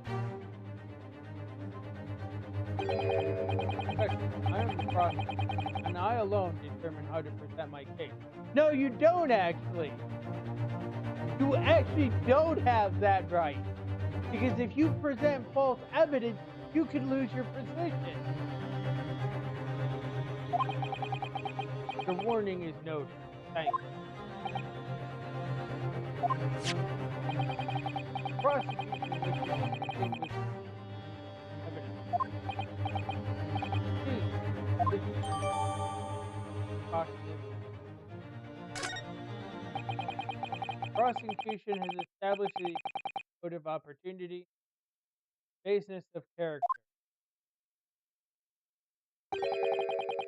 I am the prosecutor, and I alone determine how to present my case. No, you don't actually. You actually don't have that right. Because if you present false evidence, you could lose your position. The warning is noted. Thank you. Prosecution wishes evidence. Prosecution has established the code of opportunity, baseness of character.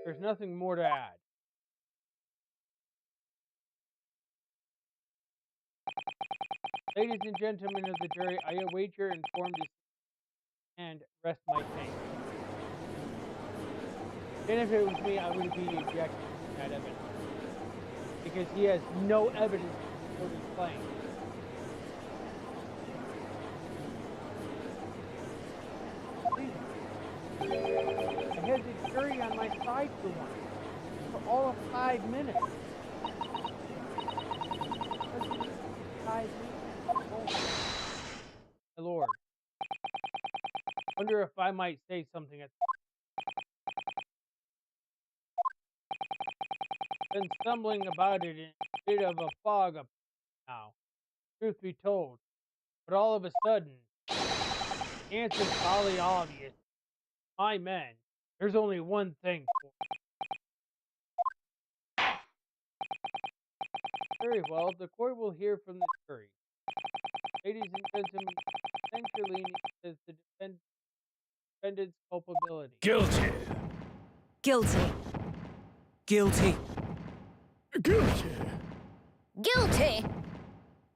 There's nothing more to add. Ladies and gentlemen of the jury, I await your informed decision and rest my case. And if it was me, I would be ejected from that evidence. Because he has no evidence to support his claim. I had the jury on my side for once. For all of 5 minutes. 5 minutes. My lord. Wonder if I might say something at been stumbling about it in a bit of a fog up now. Truth be told. But all of a sudden, the answer's probably obvious. My men, there's only one thing for it. Very well, the court will hear from the jury. Ladies and gentlemen, essentially is the defendant's culpability. Guilty. Guilty. Guilty. Guilty. Guilty.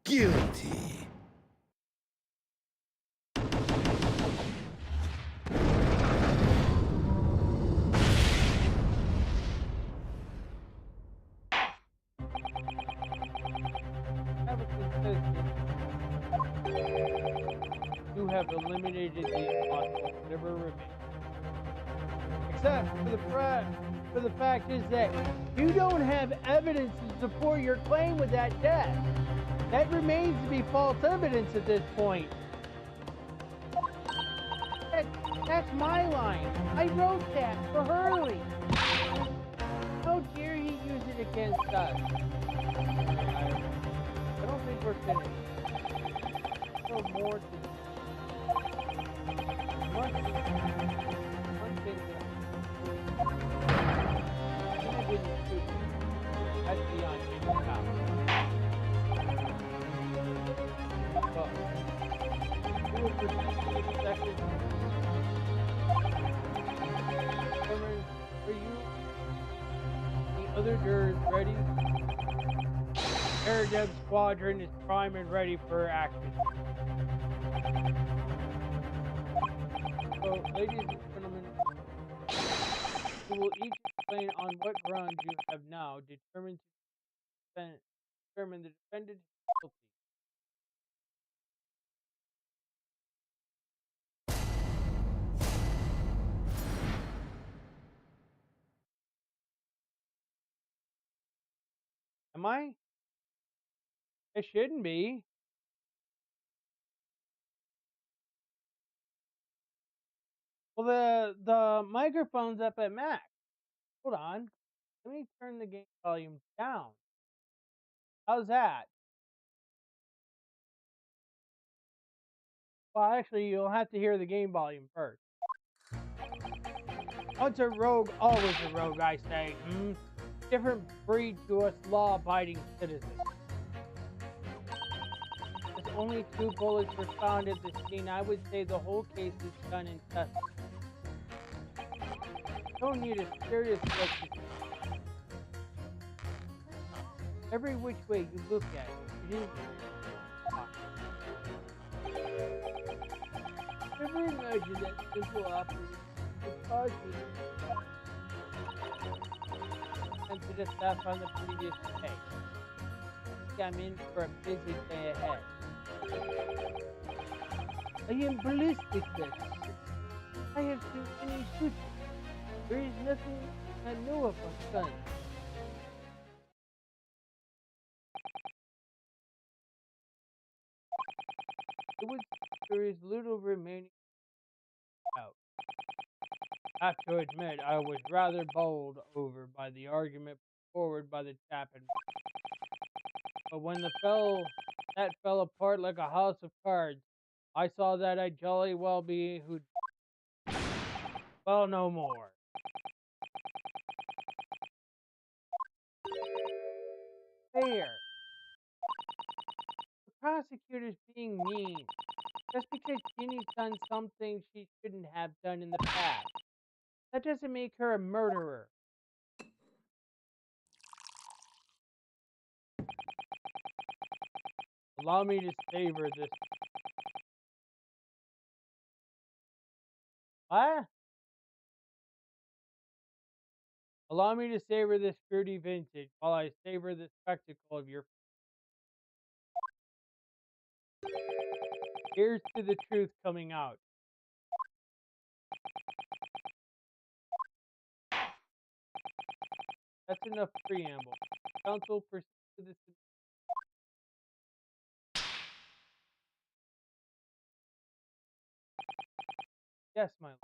Guilty. You have eliminated the impossible, whatever remains. Except for the fact is that you don't have evidence to support your claim with that death. That remains to be false evidence at this point. That's my line. I wrote that for Hurley. How dare he use it against us? I don't think we're finished. So more to do. One thing that I didn't do. That's beyond any doubt. But we will proceed to the second Other jurors ready. Air Squadron is prime and ready for action. So, ladies and gentlemen, you will each explain on what grounds you have now determined to determine the defendant guilty. Am I? It shouldn't be. Well, the microphone's up at max. Hold on. Let me turn the game volume down. How's that? Well, actually, you'll have to hear the game volume first. Once a rogue, always a rogue, I say. Different breed to us law-abiding citizens. If only 2 bullets were found at the scene, I would say the whole case is done and dusted. Don't need a serious investigation. Every which way you look at it, it is. Never imagine that simple operation would cause me to the stuff on the previous day. I think I'm in for a busy day ahead. I am ballistic then. I have seen many shootings. There is nothing I know of my son. There is little remaining out. I have to admit, I was rather bowled over by the argument put forward by the chaplain. But when that fell apart like a house of cards, I saw that I'd jolly well be who'd well no more. There. The prosecutor's being mean. Just because Ginny's done something she shouldn't have done in the past. That doesn't make her a murderer. Allow me to savor this. What? Allow me to savor this fruity vintage while I savor the spectacle of your. Here's to the truth coming out. That's enough preamble. Counsel, proceed to the. Yes, my lord.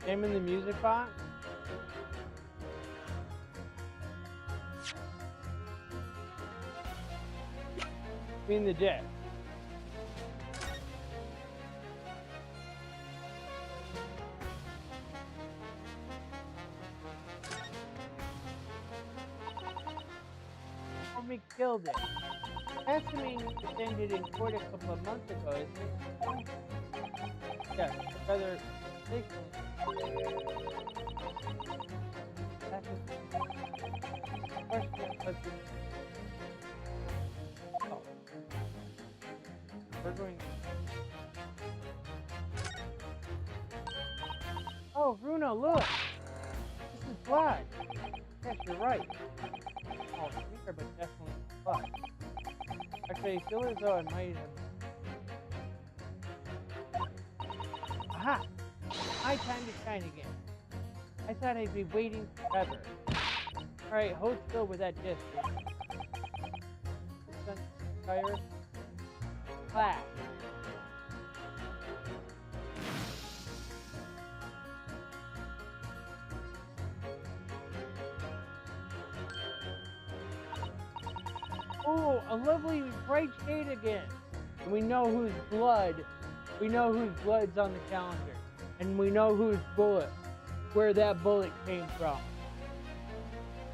Name in the music box? In the disc. Me killed it. Testimony was ended in court a couple of months ago, isn't it? Yes, rather ridiculous. That's a question of the. Oh. We're going. Oh, Bruno, look! This is blood! Yes, you're right. Oh, weaker, but definitely blood. Actually, I feel as though I might have. Aha! I my time to shine again. I thought I'd be waiting forever. Alright, hold still with that disc. Fire. Flash. Oh, a lovely bright shade again. And we know whose blood's on the calendar. And we know where that bullet came from.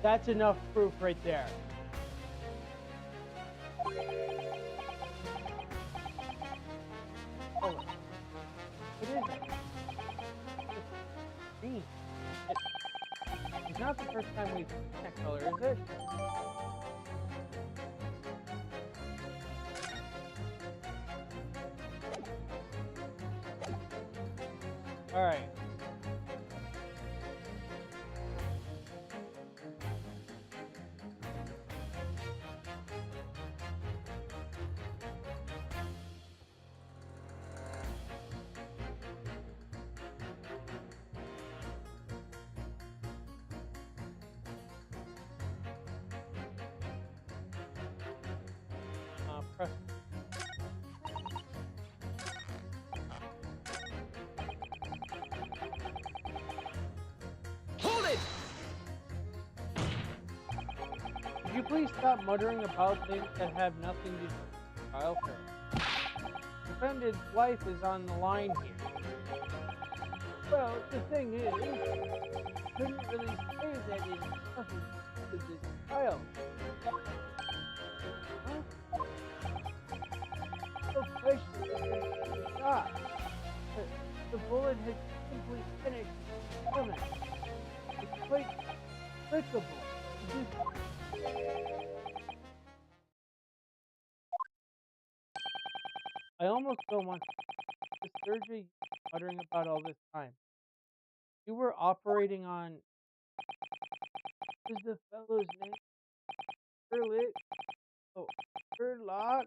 That's enough proof right there. Oh, what is it? It's green. It's not the first time we've seen that color, is it? Alright. Press. Hold it! Could you please stop muttering about things that have nothing to do with the trial fair? Defendant's life is on the line here. Well, the thing is, I couldn't really say that it's nothing to do with this trial. Huh? No question that it's shot. The bullet has simply finished coming. It's quite clickable. I almost don't want the surgery muttering about all this time. You were operating on. What is the fellow's name? Sherlock? Oh, Sherlock?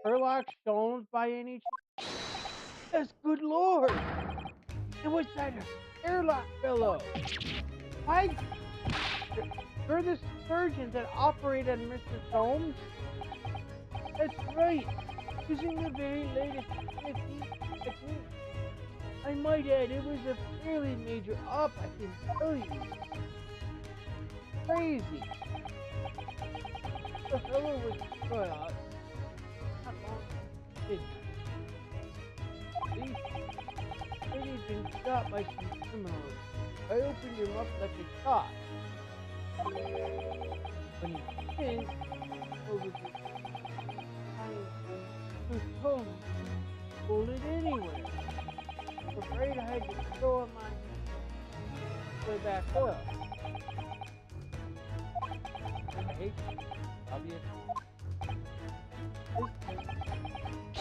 Sherlock Holmes by any chance? Yes, good lord! It was that Sherlock fellow! Why? You're the surgeon that operated on Mr. Holmes? That's right! Using the very latest technique. I might add, it was a fairly major op, I can tell you. Crazy. The fellow was not long did. He'd been shot by some criminals. I opened him up like a shot. When he did, over the I was told to pull it anywhere. I'm afraid I had to throw up my way back up. I hate you, obviously.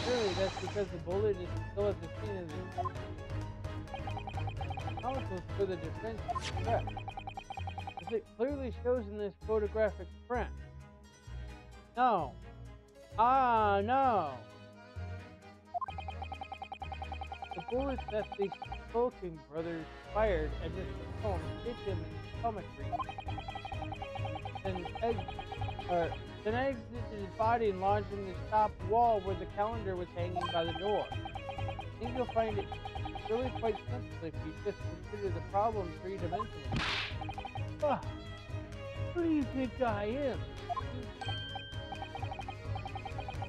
Surely that's because the bullet is still at the scene of the counsel for the defense is correct, as it clearly shows in this photographic print. No. No. The bullets that the Smoking brothers fired at Mr. Holmes hit him in the stomach region. Then exited his body and lodged in the top wall where the calendar was hanging by the door. I think you'll find it really quite simple if you just consider the problem three-dimensionally. Who do you think I am?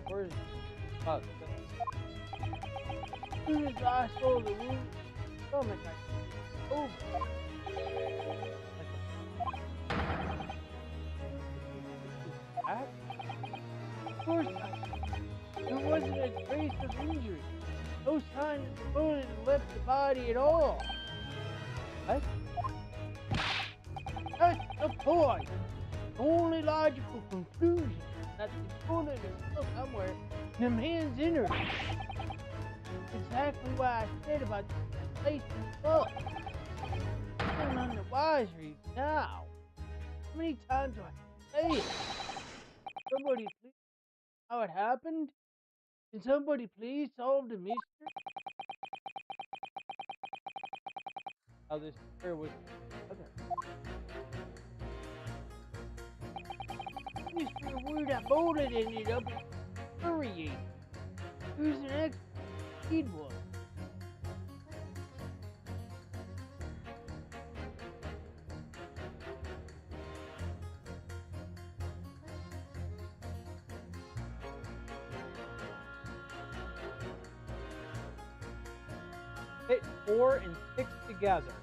Where's as soon as I saw the wound stomach, I over. Of course not. There wasn't a trace of injury. No sign that the bullet had left the body at all. What? That's the point. The only logical conclusion is that the bullet is still somewhere in the man's innards. Exactly what I said about the place in the book. I'm none the wiser now. How many times do I say it? Somebody please how it happened? Can somebody please solve the mystery? how this affair was together. Mr. Word, that bullet ended up infuriating. Who's an ex-kid one? Hit 4 and 6 together.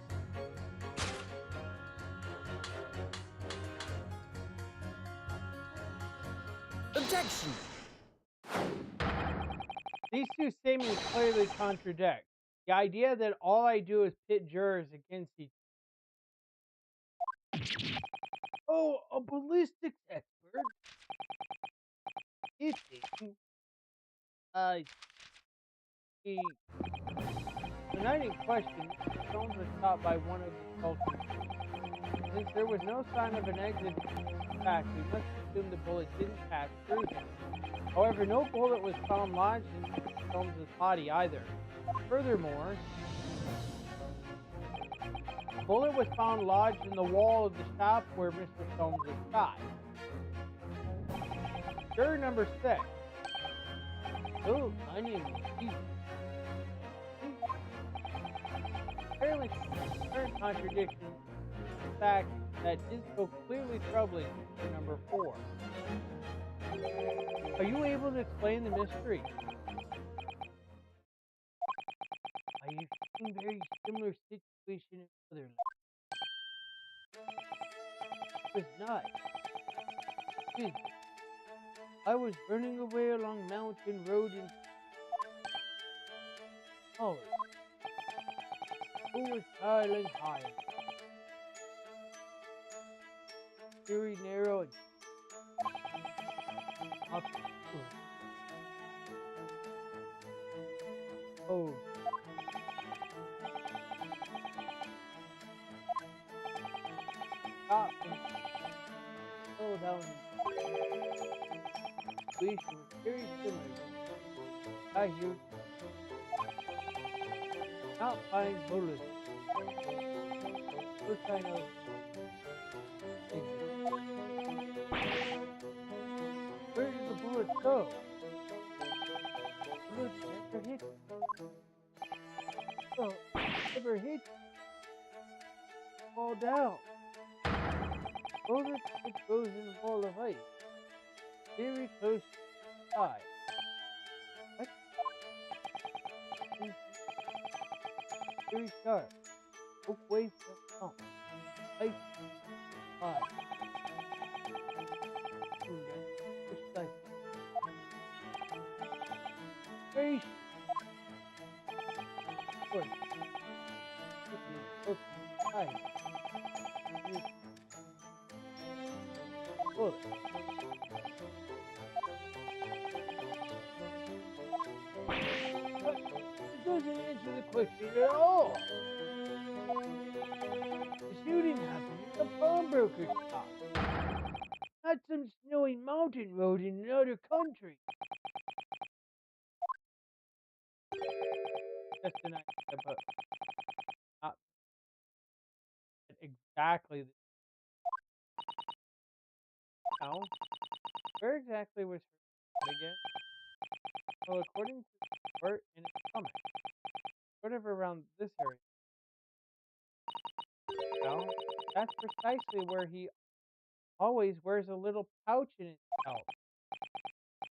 Objection! These two statements clearly contradict. The idea that all I do is pit jurors against each other. Oh, a ballistics expert? You think? The night in question, Jones was shot by one of the soldiers. Since there was no sign of an exit attack, we must assume the bullet didn't pass through him. However, no bullet was found lodged in Jones's body either. Furthermore, the bullet was found lodged in the wall of the shop where Mr. Jones was shot. Juror number 6. Oh, my name is Steve. Apparently, current contradiction is the fact that is so clearly troubling to number 4. Are you able to explain the mystery? I have seen very similar situation in other lands. It was not. Excuse me. I was running away along mountain road in college. Over silent high. Very narrow and up. Oh. Stop and slow down. Situation was very similar. I hear not find bullets. What kind of thing? Where did the bullet go? Bullet never hit. Oh, never hit. Fall down. Bullet it goes in a wall of ice. Very close to the eye. What? Very sharp. Look away from the pump. Ice. Eye. Which side? Very short. Look. Eye. Bullet. It doesn't answer the question at all. The shooting happened in a pawnbroker's shop, not some snowy mountain road in another country. Just an idea, but not exactly. Now, where exactly was her again? Well, according to the report in its stomach, sort of around this area. Now, that's precisely where he always wears a little pouch in his belt.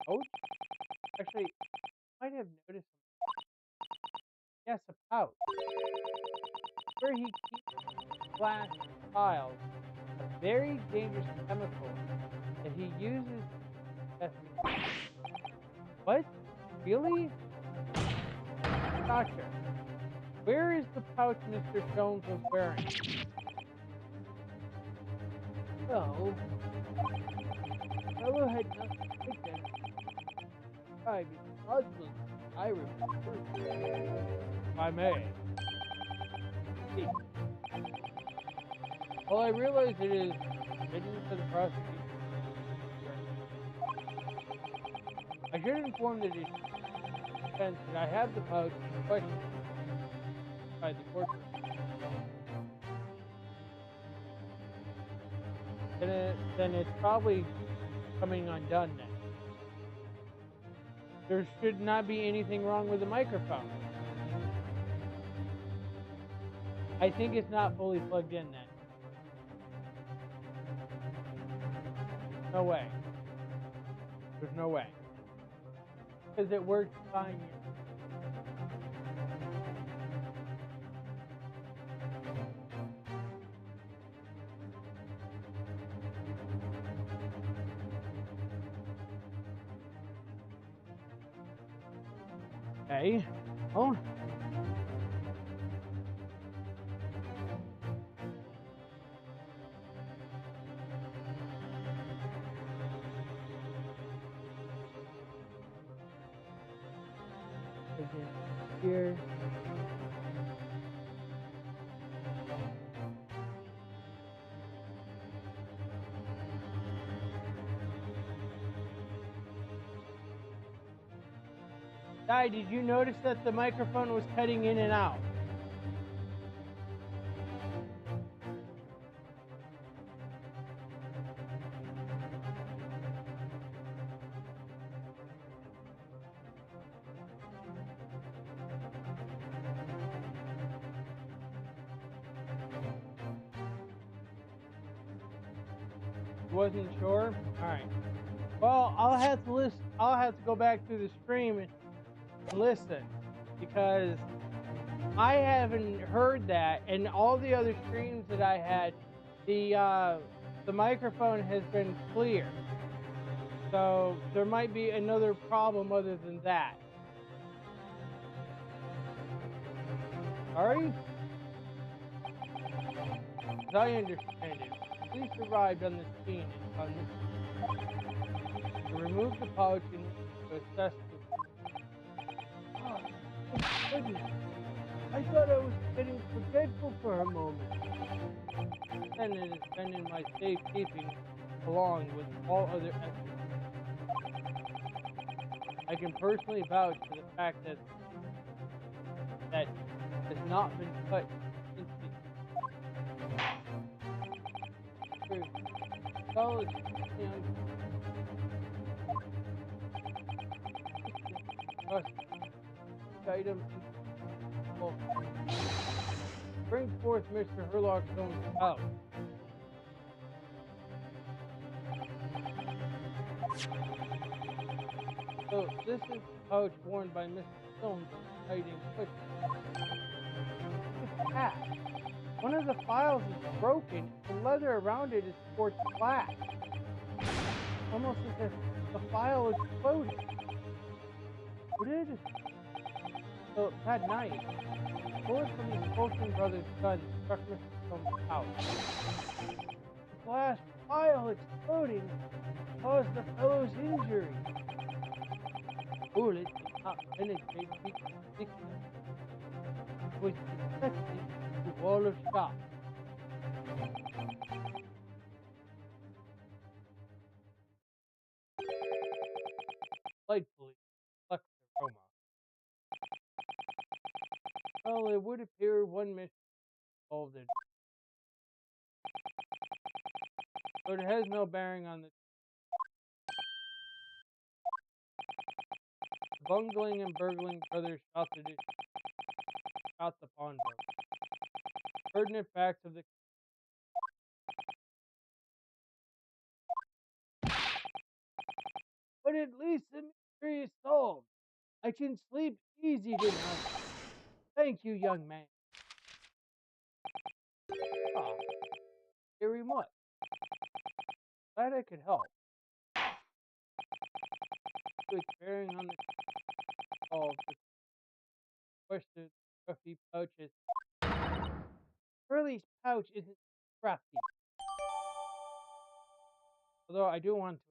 Pouch? Actually, you might have noticed. Yes, a pouch. Where he keeps glass vials, a very dangerous chemical that he uses. What? Really? Gotcha. Where is the pouch Mr. Jones was wearing? Well, the fellow had nothing to get. I mean, husband, I remember. If I may. See. Well, I realize it is hidden for the prosecution. I should inform the defense that I have the pouch in question by the court. then it's probably coming undone then. There should not be anything wrong with the microphone. I think it's not fully plugged in then. No way. There's no way. Because it works fine. Okay. Oh. Here. Guy, did you notice that the microphone was cutting in and out? Wasn't sure? Alright. Well, I'll have to listen. I'll have to go back through the stream and listen, because I haven't heard that, and all the other streams that I had, the microphone has been clear. So there might be another problem other than that. Sorry? As I understand it, police arrived on the scene to remove the pouch and to assess the... Oh, goodness. I thought I was getting forgetful for a moment. And it has been in my safekeeping along with all other evidence. I can personally vouch for the fact that has not been cut into solid item. Bring forth Mr. Herlock's own pouch. So this is the pouch worn by Mr. Stones on the hiding cushion. It's fast. One of the files is broken. The leather around it is scorched black. Almost as if the file exploded. So that night, a bullet from the Colson brothers' gun struck Mr. Stone's house. The glass file exploding caused the fellow's injury. The bullet did not penetrate the thickness. It was deflected to the wall of shot. Delightfully flex aroma. Well, it would appear one mission solved it. But it has no bearing on the bungling and burgling brothers shot the pawnbroker. Pertinent facts of the but at least the mystery is solved. I can sleep easy tonight. Thank you, young man. Oh, very much. Glad I could help. With bearing on the solve the question of scruffy pouches. Curly's pouch isn't scruffy. Although I do want to.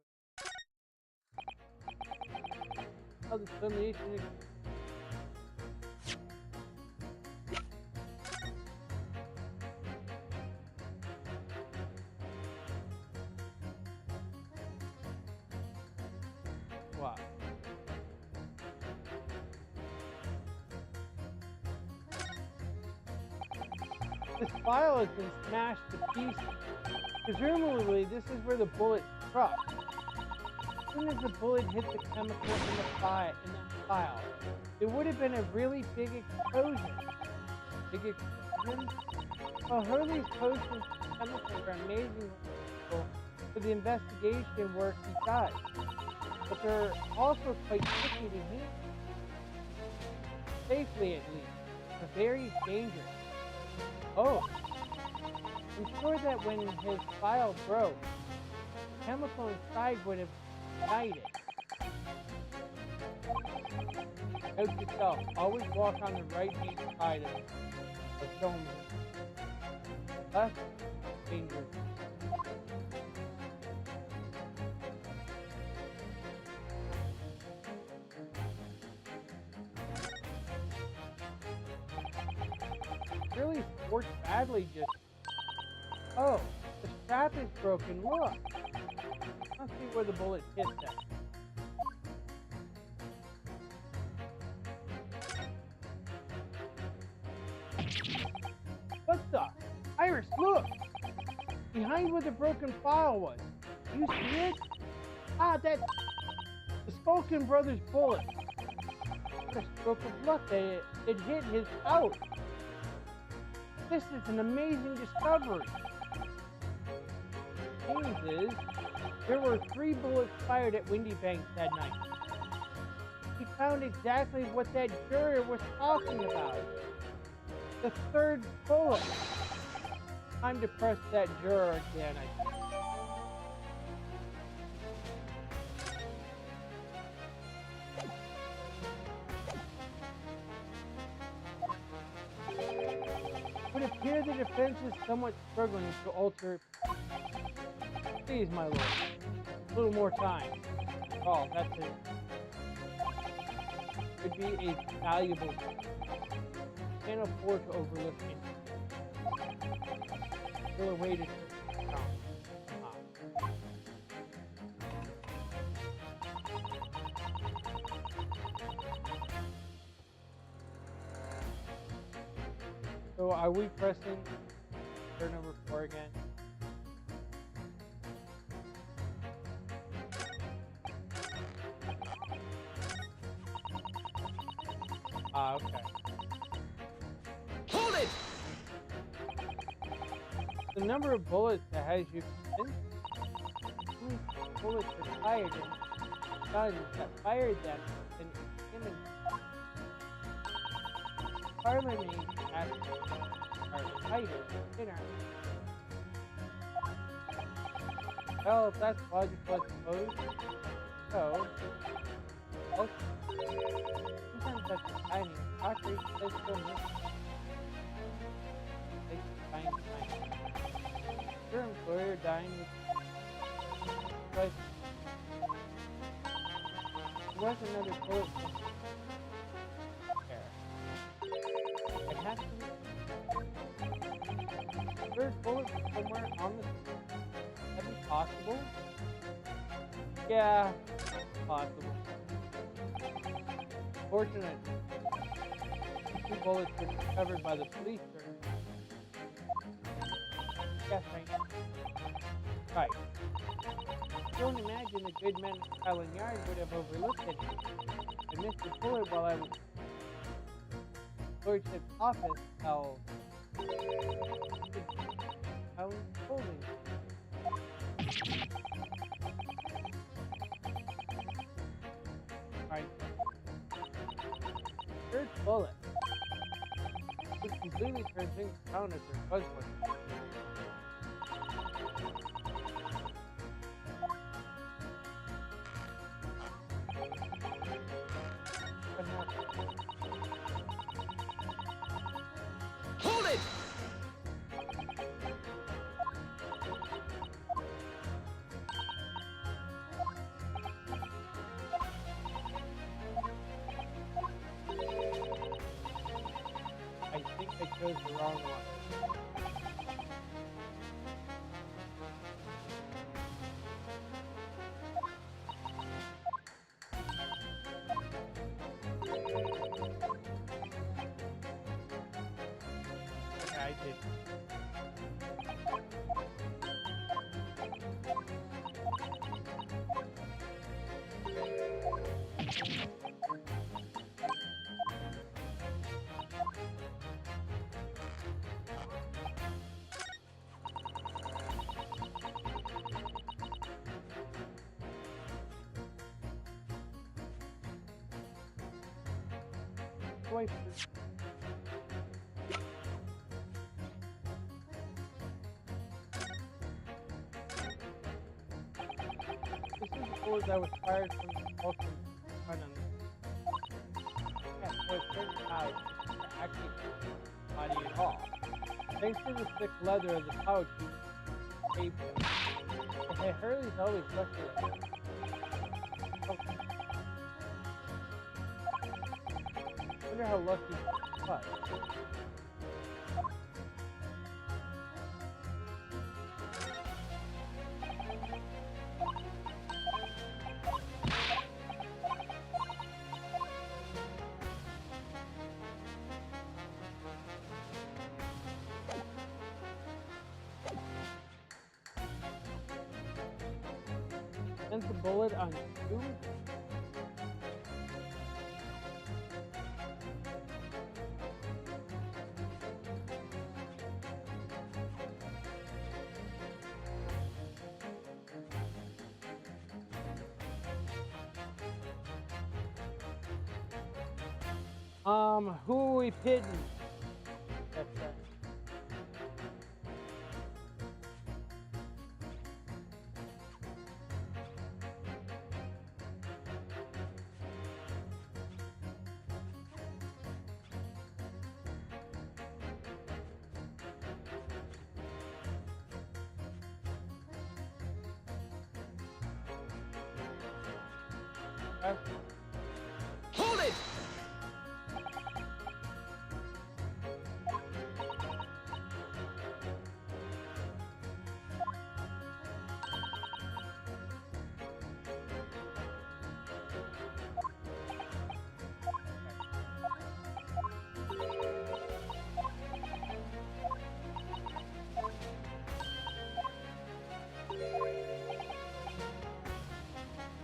How the summation what? This file has been smashed to pieces. Presumably, this is where the bullet struck. As soon as the bullet hit the chemical in the file, it would have been a really big explosion. Big explosion? Well, Hurley's potions and chemicals are amazing for the investigation work he does, but they're also quite tricky to handle. Safely, at least. They're very dangerous. Oh, I'm sure that when his file broke, the chemical inside would have ignited. Note to self, always walk on the right-hand side of the stone. Less dangerous. Really scorched badly just. Oh, the strap is broken. Look. Let's see where the bullet hit that. What the? Iris, look! Behind where the broken file was. You see it? Ah, that's the Skulkin brothers' bullet. What a stroke of luck that it hit his pouch. This is an amazing discovery. The thing is, there were 3 bullets fired at Windy Banks that night. He found exactly what that juror was talking about. The 3rd bullet. Time to press that juror again, I think. It would appear the defense is somewhat struggling to alter. Please, my lord. A little more time. Oh, that's it. Could be a valuable. Can't afford to overlook it. Still a way to. So are we pressing turnover 4 again? Ah, okay. Hold it! The number of bullets that has you convinced? How many bullets are fired and guns that fired them and human parliament are fighting dinner. Well, if that's logical, I suppose. So, sometimes that's exciting. Doctor says so much. Like, time. Your employer dying but there was another bullet there. It has to be. There's bullets somewhere on the. That be possible? Yeah, possible. Fortunately, 2 bullets were discovered by the police during. Yes, right. Don't imagine the good men at Scotland Yard would have overlooked it. I missed the bullet while I was in Lordship's office. How was holding. Right. 3rd bullet. Which completely turns things around if there was one. Hold it! I think I chose the wrong one. Okay, I did. Wait. This is the bullet that was fired from the Vulcan gun on the yeah, so it turns out to actually body at all. Thanks to the thick leather of the pouch, it had Hurley's always left it like that. Okay. I wonder how lucky he was. Sent the bullet on you? Who are we pitting? That's right. Hold it!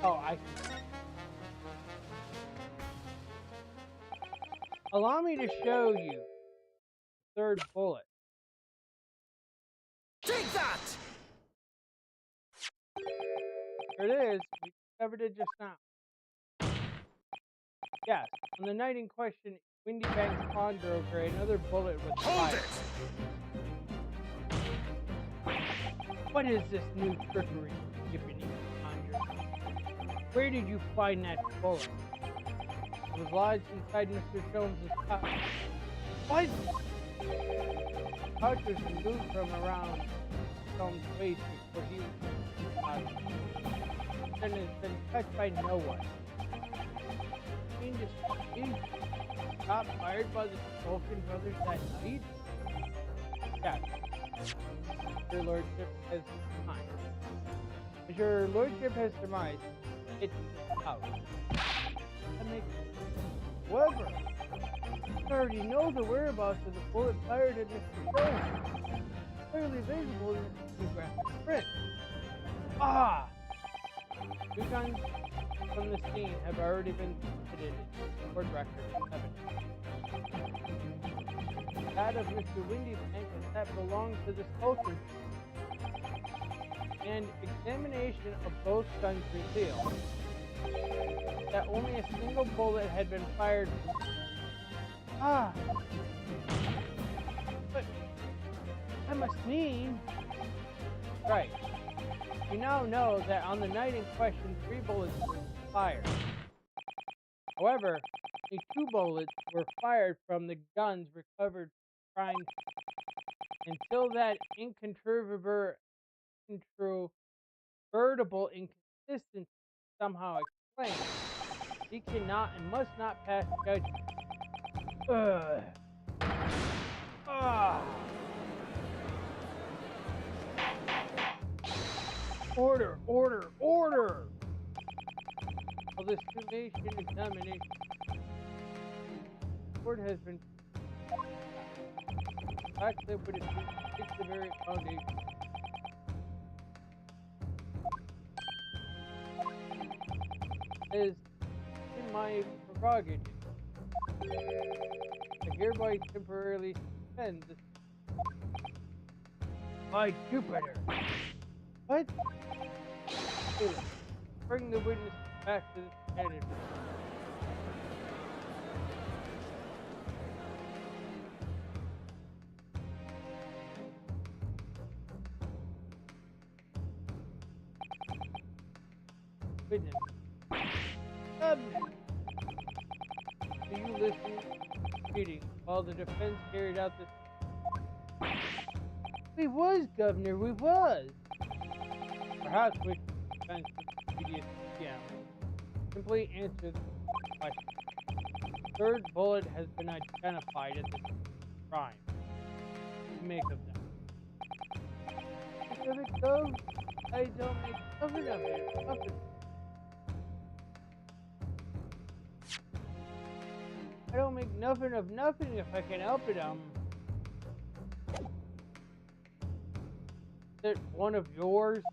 Oh, I see. Allow me to show you the third bullet. Take that! Here it is. We discovered it just now. Yes, on the night in question, Windy Banks pawnbroker, another bullet was Hold fired. it! What is this new trickery, Tiffany Conjure? Where did you find that bullet? It was lodged inside Mr. Jones's pouch. What? The pouch was removed from around Jones' waist before he was and has been touched by no one. Shot fired by the Vulcan brothers that night? Yes. Your lordship has surmised. As your lordship has surmised, it's out. That makes sense. However, you already know the whereabouts of the bullet fired at Mr. Jones. Clearly visible in the geographic print. Ah! 2 guns from the scene have already been submitted in court record 7. That of Mr. Windy Bank that belonged to this Vulcan. And examination of both guns revealed that only a single bullet had been fired from. Ah! But that must mean. Right. You now know that on the night in question, 3 bullets were fired. However, only 2 bullets were fired from the guns recovered from crime. Until that incontrovertible inconsistency somehow explained, he cannot and must not pass judgment. Ugh. Ah. Order, order, order! Well, this cremation examination court has been actually what it takes the very foundation. Is my prerogative. I hereby temporarily suspend this. By Jupiter! What? Caleb, bring the witness back to the standard. Witness. Governor! Do you listen to reading while the defense carried out this? We was, Governor, we was! Perhaps we should defense immediate scam. Simply answer the question. The third bullet has been identified at the crime. What do you make of that? Make of it, Gov? I don't make nothing of it. Nothing. I don't make nothing of nothing if I can help it, Is it one of yours?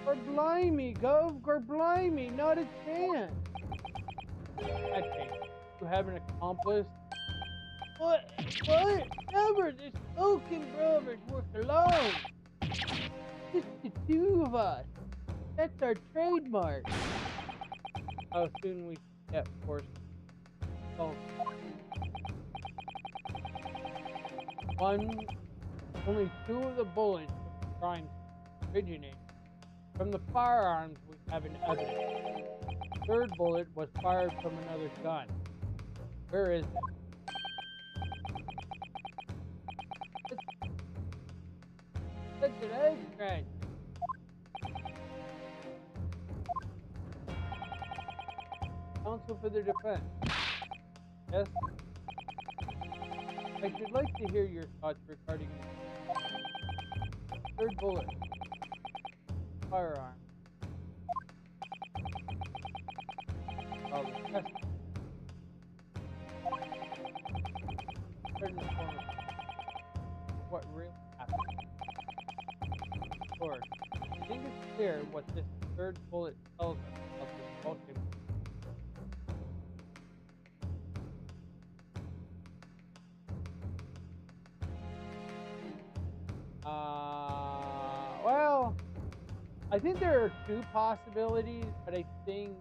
Or blimey, Gov, or blimey, not a chance. I think you have an accomplice. What? What? Never! This Oaken Brothers work alone! Just the two of us. That's our trademark. How soon we get forced. Oh. Only two of the bullets of the crime originated from the firearms we have in evidence. The third bullet was fired from another gun. Where is it? That's an egg scratch. Counsel for the defense. Yes? I should like to hear your thoughts regarding the third bullet. Firearm. While the test. Certain form of what really happened. Lord, I think it's clear what this third bullet tells us of this Vulcan. Well, I think there are two possibilities, but I think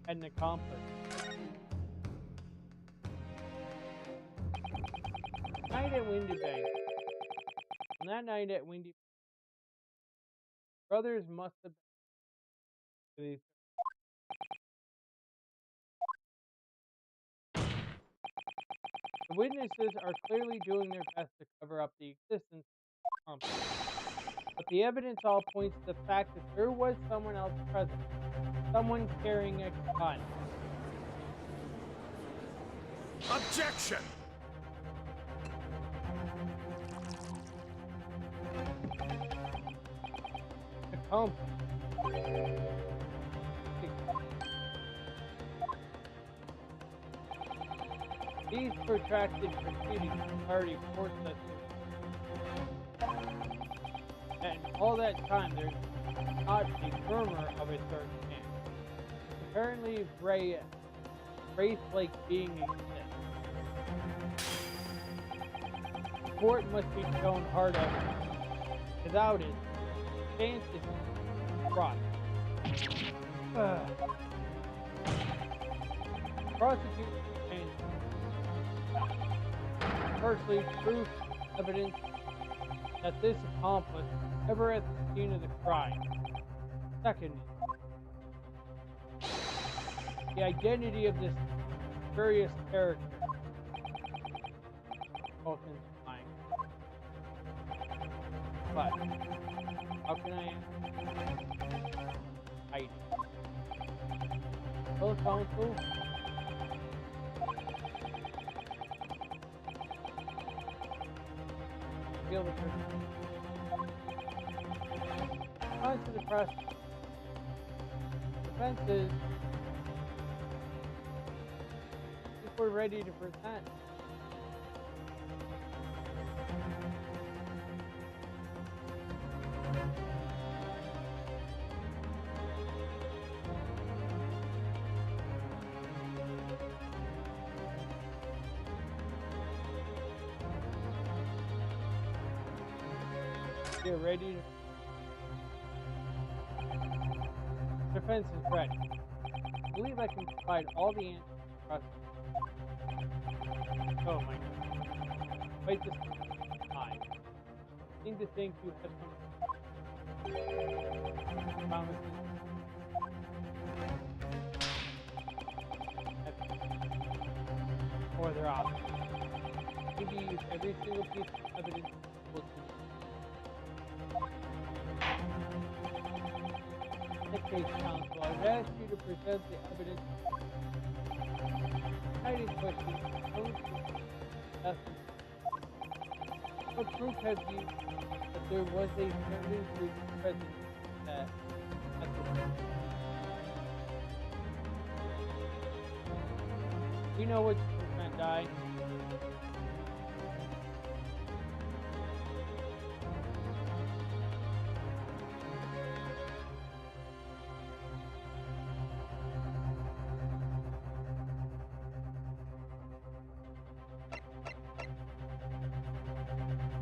an accomplice. Night at Windy Bank. On that night at Windy, brothers must have been. The witnesses are clearly doing their best to cover up the existence of the accomplice. But the evidence all points to the fact that there was someone else present. Someone carrying a gun. Objection! Accomplice. These protracted proceedings already forced us to. And all that time, there's not a murmur of a third man. Apparently, race-like being exists. Court must be shown hard evidence. Without it, chance is fraud. Prosecution and firstly, proof evidence that this accomplice was ever at the scene of the crime. Second, the identity of this curious character. Vulcan's mind. But how can I Hiding. Full counsel. Feel the person. On to the press. Defense is if we're ready to present. You're ready to... Defense is ready. I believe I can provide all the answers across. Oh my god. Wait this time. I seem to think you have some promises. Or their options. Maybe use every single piece of evidence will do. Case counsel, I've asked you to present the evidence. Cited question. What proof have you that there was a certain group present at the time? You know which person died?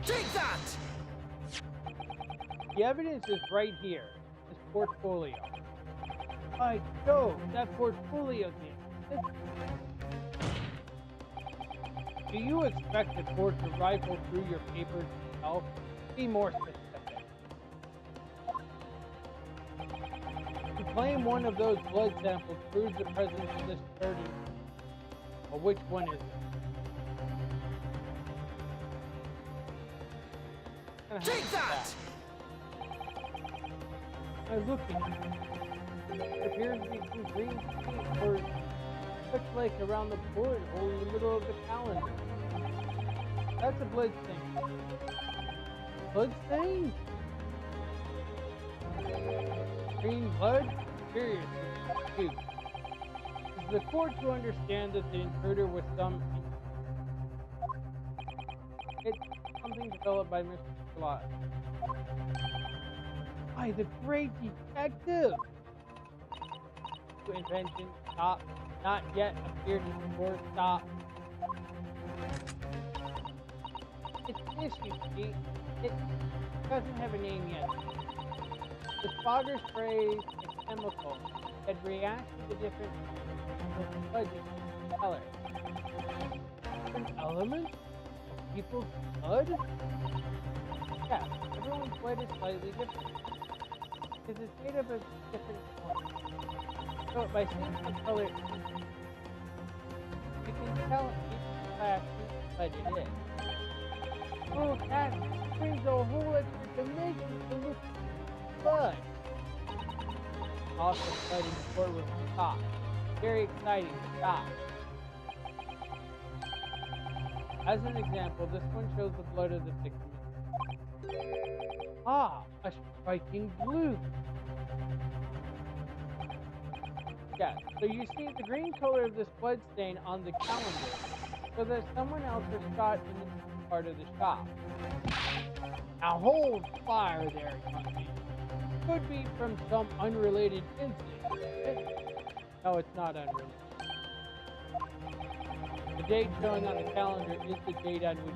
Take that! The evidence is right here. This portfolio. By Jove, that portfolio thing. Do you expect the court to rifle through your papers itself? Be more specific. To claim one of those blood samples proves the presence of this burden. Well, which one is it? Take that! I'm looking. There appears to be some green paint or such like around the bullet hole in the middle of the calendar. That's a blood stain. Blood stain? Green blood? Seriously, dude. Is the court to understand that the intruder was it's something developed by Mr. Scott. By the great detective! Invention, stop. Not yet appeared in the court, stop. It's this, you see. It doesn't have a name yet. The fogger sprays a chemical that reacts to the different color. Different elements of people's blood? Yeah, everyone's blood is slightly different. Because it's made up of different colors. So by seeing the color, you can tell each class whose blood it is. Oh, that brings a whole extra dimension to look at blood. Also, blood in the court was stop. Very exciting, stop. As an example, this one shows the blood of the victim. Ah, a striking blue. Yeah, so you see the green color of this blood stain on the calendar, so that someone else was shot in this part of the shop. Now hold fire there, young man. Could be from some unrelated incident. No, it's not unrelated. The date showing on the calendar is the date on which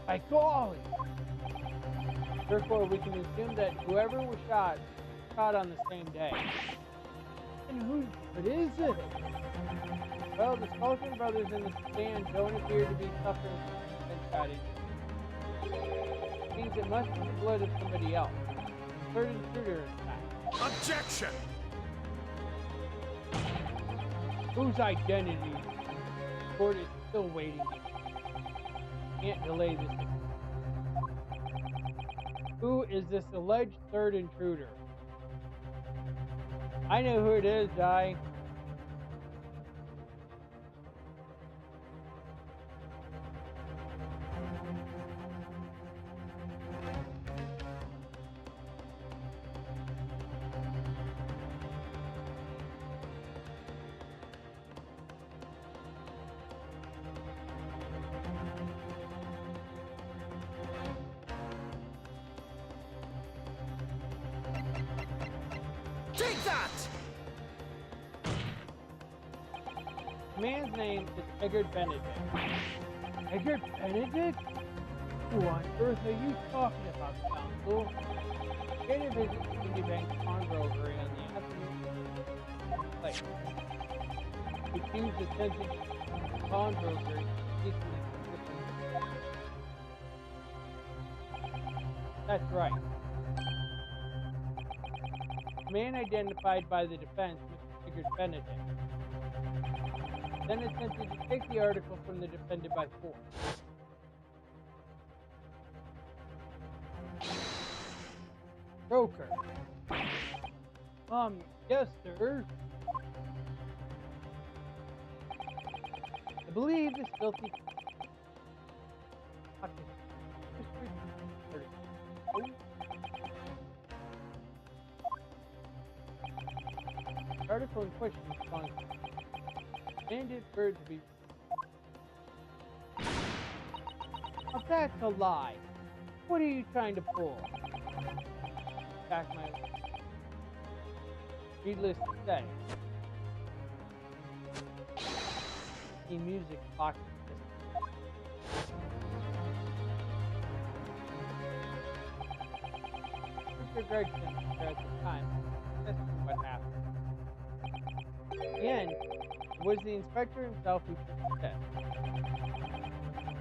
by golly! Therefore, we can assume that whoever was shot on the same day. And what is it? Well, the Skulkin brothers in the stand don't appear to be suffering from gunshot injuries. It means it must be the blood of somebody else. Third intruder, in fact. Objection! Whose identity? The court is still waiting. Can't delay this. Who is this alleged third intruder? I know who it is, Di. Take that! The man's name is Edgar Benedict. Edgar Benedict? Who on earth are you talking about, Council? Get a visit to Cindy Bank's pawnbrokery on the Acme place. Accused attempted pawnbroker equally. That's right. The man identified by the defense, Mr. Edgar Benedict, then attempted to take the article from the defendant by force. Broker. Yes, sir. I believe this filthy the article in question is fine. Demanded for it to be. Now that's a lie. What are you trying to pull? Back my. Needless to say. The music box. Mr. Gregson, at the time, that's what happened. In the end, it was the inspector himself who took the test.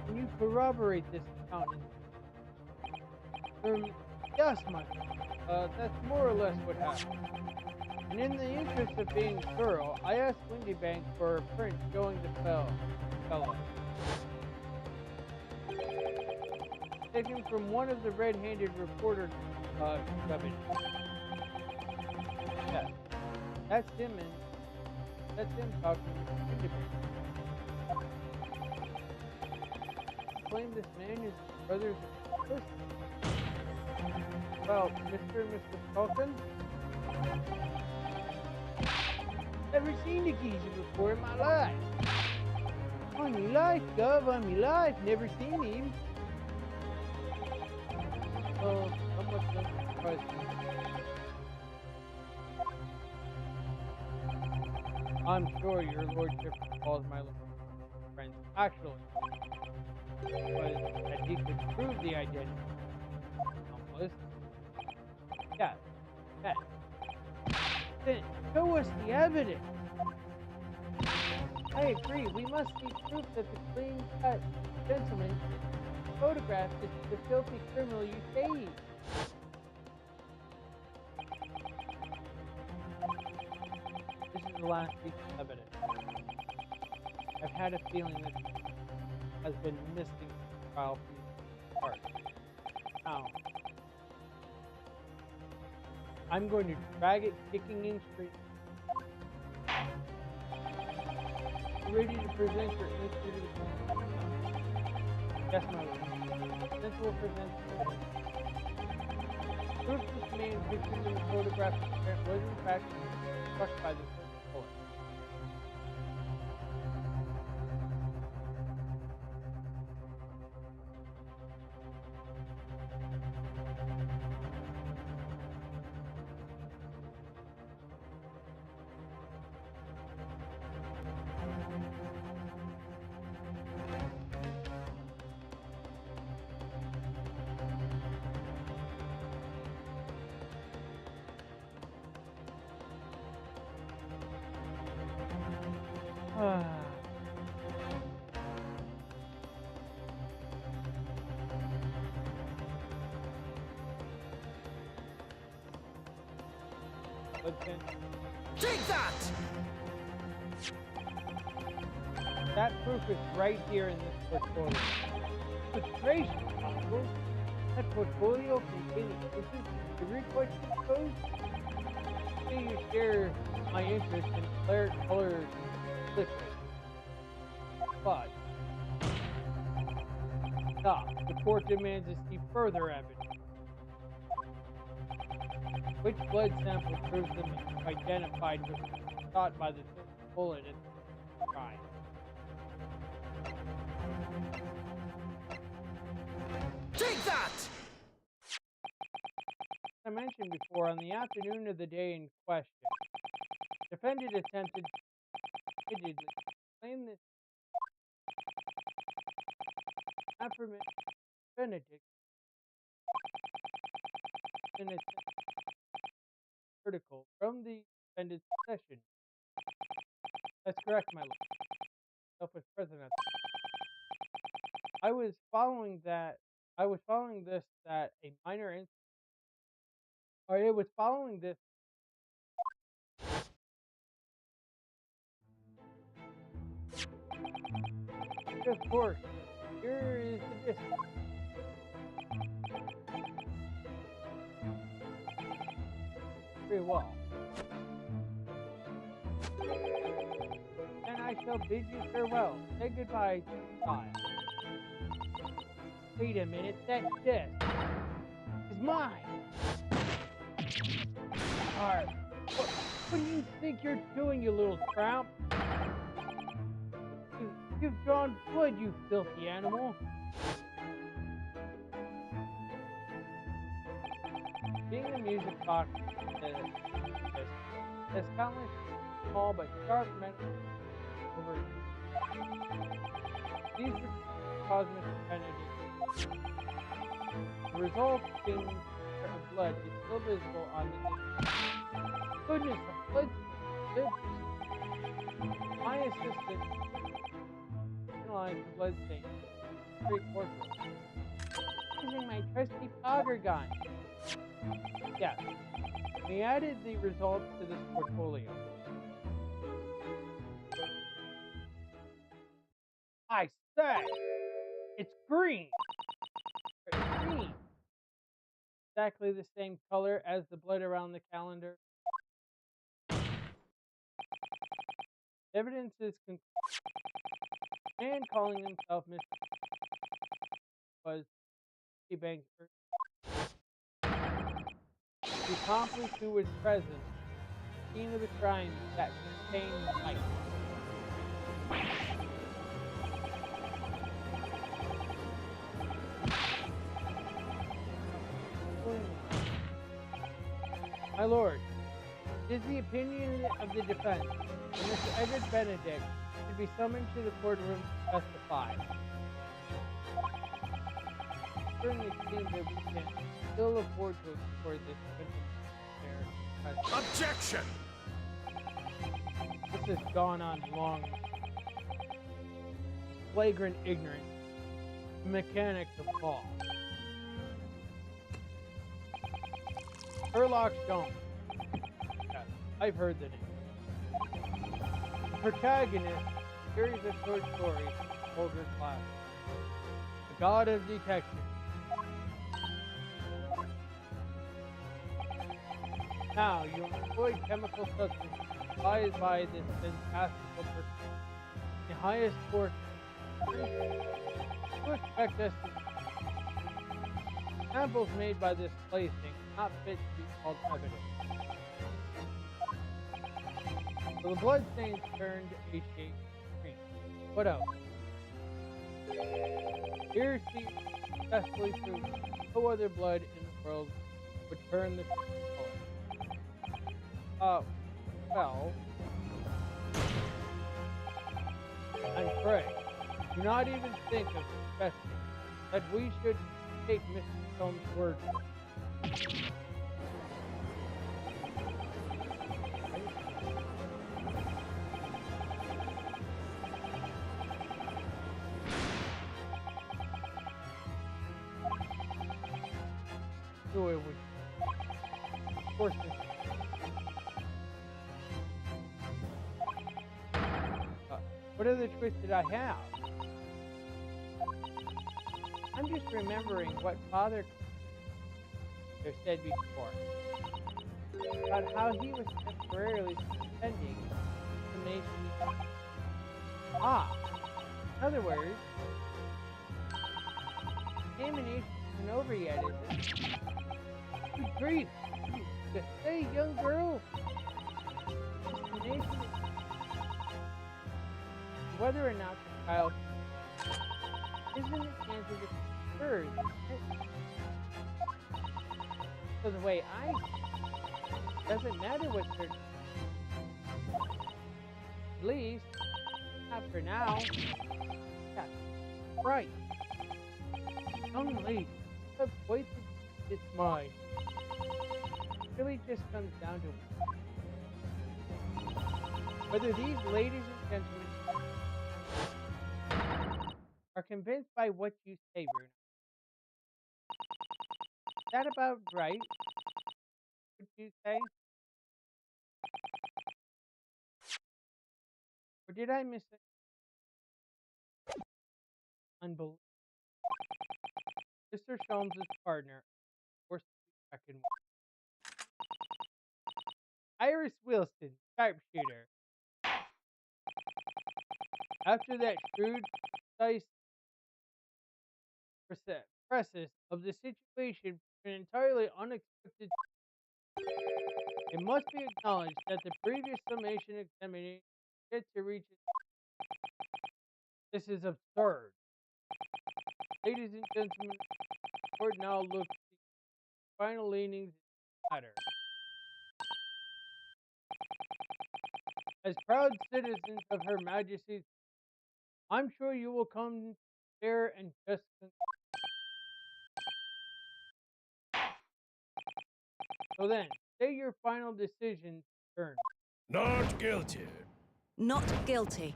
Can you corroborate this account? Yes, my that's more or less what happened. And in the interest of being thorough, I asked Windy Bank for a print showing the fellow. Taken from one of the red-handed reporter companies. Yes, that's him talking to Windy Bank. Claim this man is brother's person. Well, Mr. and Mrs. Culkin? Never seen the geezer before in my life. On me life, Gov, on me life. Never seen him. Oh, somewhat surprised. I'm sure your lordship calls my friends actually was that he could prove the identity. Almost. Yes. Yes. Then show us the evidence. I agree. We must see proof that the clean-cut gentleman photographed is the filthy criminal you saved. This is the last piece of evidence. I've had a feeling that has been missing the trial from the part. Now, I'm going to drag it kicking and screaming. Ready to present your answer to the question? Yes, my lord. This will present evidence. Proof this man pictured in the photograph was in fact struck by the bullet. Take that! That proof is right here in this portfolio. Good gracious, Uncle. That portfolio containing answers to every question posed? Do you share my interest in colored liquid? But stop. The court demands to see further evidence. Which blood sample proves them identified with shot by the bullet at the crime? Take that! As I mentioned before, on the afternoon of the day in question, defendant attempted to claim this affirmative Benedict in a article from the defendant's session. That's correct, my lord. Self was present at the I was following this that a minor incident, or it was following this. Of course, here is the distance. Very well. Then I shall bid you farewell. Say goodbye to the child. Wait a minute, that disc is mine. Alright. What do you think you're doing, you little tramp? You've drawn blood, you filthy animal. Being the music box has countless small but sharp metal over these cosmic entities. The result being of blood is still visible on the disc. Goodness, the blood lives. My assistant analyzed the blood stain. Very portrait. Using my trusty powder gun. Yes. We added the results to this portfolio. I say, it's green. It's green. Exactly the same color as the blood around the calendar. Evidence is conclusive. Man calling himself Mr. was a banker. The accomplice who was present at the scene of the crime that contained the light. My lord, it is the opinion of the defense that Mr. Edward Benedict should be summoned to the courtroom to testify. Certainly seems that we can still afford to explore this Objection! This has gone on long. Flagrant ignorance. Mechanics of law. Sherlock Holmes. Yes, I've heard the name. The protagonist, a series of short stories, Holger class. The god of detection. Now, you employ chemical substances supplied by this fantastical person. The highest court. You expect us to. Samples made by this plaything not fit to be called evidence. So the bloodstains turned a shade green. What else? Here see successfully proved no other blood in the world would turn the color. Well, and pray, do not even think of suggesting that we should take Mr. Stone's word. So it would, of course, what other choice did I have? I'm just remembering what Father officer said before about how he was temporarily suspending information. Ah, in other words, examination isn't over yet, is it? Good grief! Just say, young girl. Examination whether or not the child isn't the chance of the bird. So the way I doesn't matter what they're at least not for now. Yeah, right. Young lady, have quite its mind. It really just comes down to whether these ladies and gentlemen are convinced by what you say, Bruno. Is that about right? Would you say? Or did I miss it? Unbelievable. Mr. Sholmes' partner, forced to be reckoned with. Iris Wilson, sharpshooter. After that shrewd, precise process of the situation, an entirely unexpected. It must be acknowledged that the previous summation examination yet to reach it. This is absurd. Ladies and gentlemen, the court now looks at the final leanings in the matter. As proud citizens of Her Majesty's, I'm sure you will come fair and just. So then, say your final decision. Turn. Not guilty. Not guilty.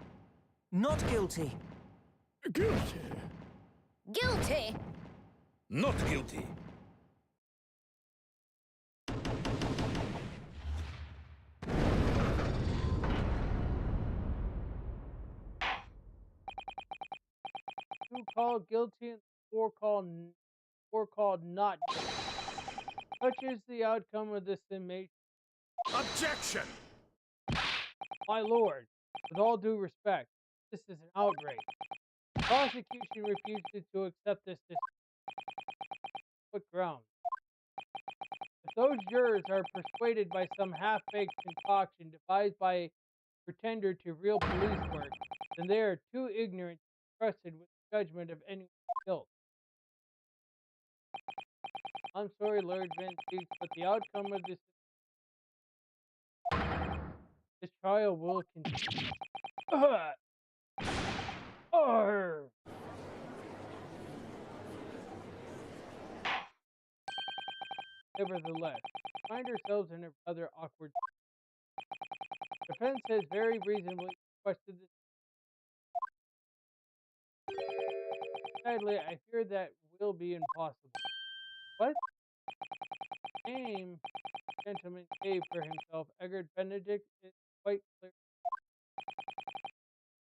Not guilty. Guilty. Guilty! Not guilty. Two called guilty and four called not guilty. Such is the outcome of this summation. Objection! My lord, with all due respect, this is an outrage. The prosecution refuses to accept this decision. What grounds? If those jurors are persuaded by some half-baked concoction devised by a pretender to real police work, then they are too ignorant to be trusted with the judgment of anyone's guilt. I'm sorry, Lord Van Steeks, but the outcome of this trial will continue. Nevertheless, we find ourselves in a rather awkward. Defense has very reasonably requested this. Sadly, I fear that will be impossible. What name gentleman gave for himself Eggert Benedict is quite clear.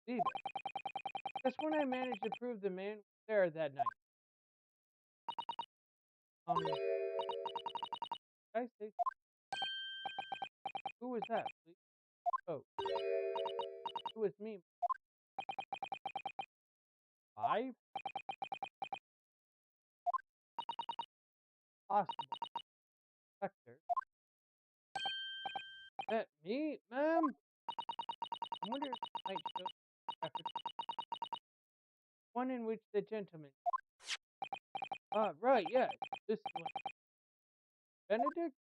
Leave it. Just when I managed to prove the man was there that night. Did I say who was that, please? Oh, it was me. 5? Possible. Vector. That me, ma'am? I wonder if it might show graphic. One in which the gentleman. Right, yes. This one. Benedict?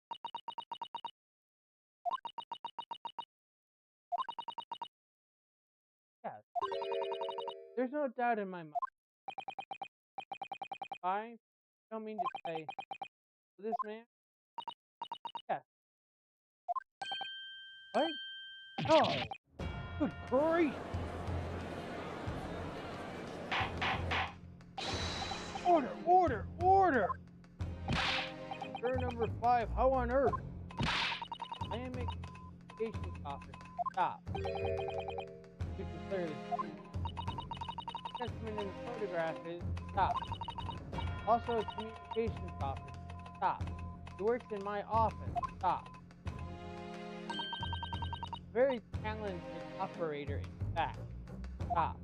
Yes. There's no doubt in my mind. I don't mean to say this man. Yes. What? No. Good grief. Order, order, order. Juror number 5, how on earth? I am a communications officer. Stop. You can clearly see. Gentleman in the photograph is stop. Also a communications officer. Stop. He works in my office. Stop. Very talented operator, in fact. Stop.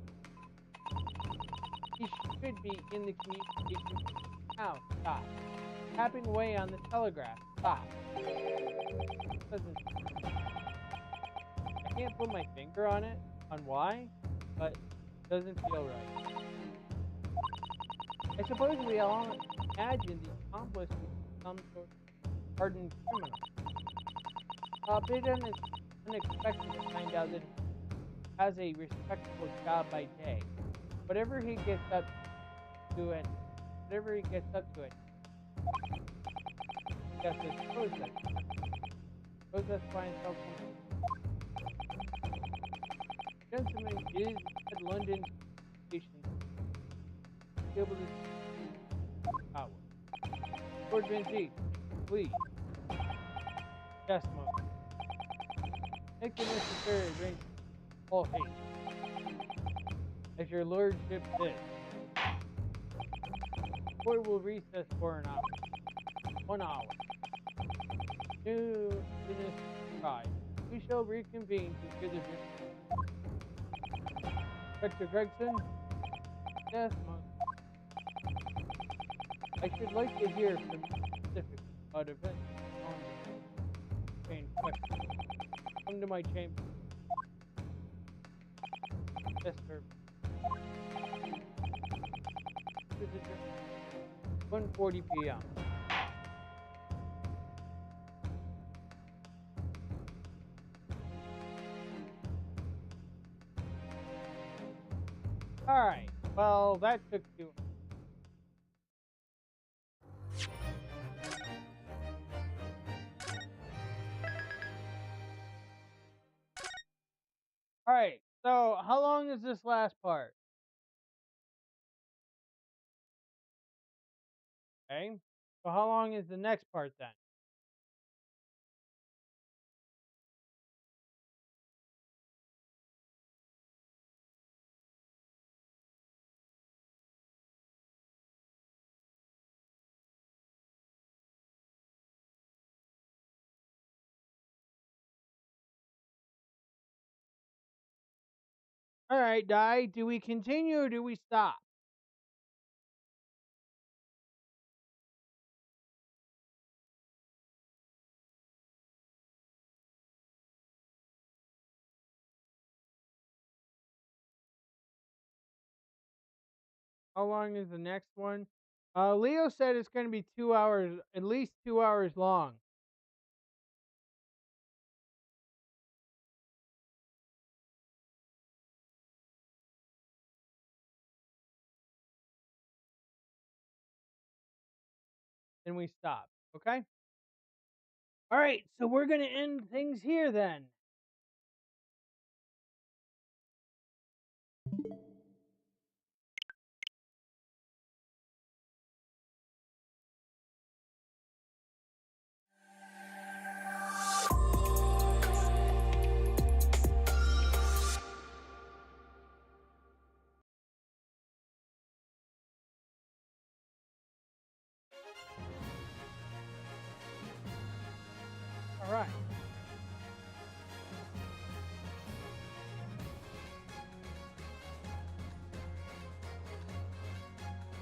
He should be in the communication now. Stop. Tapping away on the telegraph. Stop. Doesn't. I can't put my finger on it, on why, but it doesn't feel right. I suppose we all imagine the accomplice was some sort of hardened criminal. A bit unexpected to find out that he has a respectable job by day. Whatever he gets up to it, yes, I suppose that's why it's so comfortable. Gentlemen, it is at London station. Be able to power. Lord Vinci, please. Yes, Mother. Make the necessary arrangements. All haste. As your lordship said. Court will recess for an hour. 1 hour. New business arrived. We shall reconvene to hear the business. Inspector Gregson? Yes, Mother. I should like to hear from you specifically about events on the chain question. Come to my chamber. Yes, sir. 1:40 p.m. Alright, well, that took too long. Alright, so how long is this last part? Okay, so how long is the next part then? Alright, Di, do we continue or do we stop? How long is the next one? Leo said it's going to be 2 hours, at least 2 hours long. Then we stop, okay? Alright, so we're going to end things here then. Alright.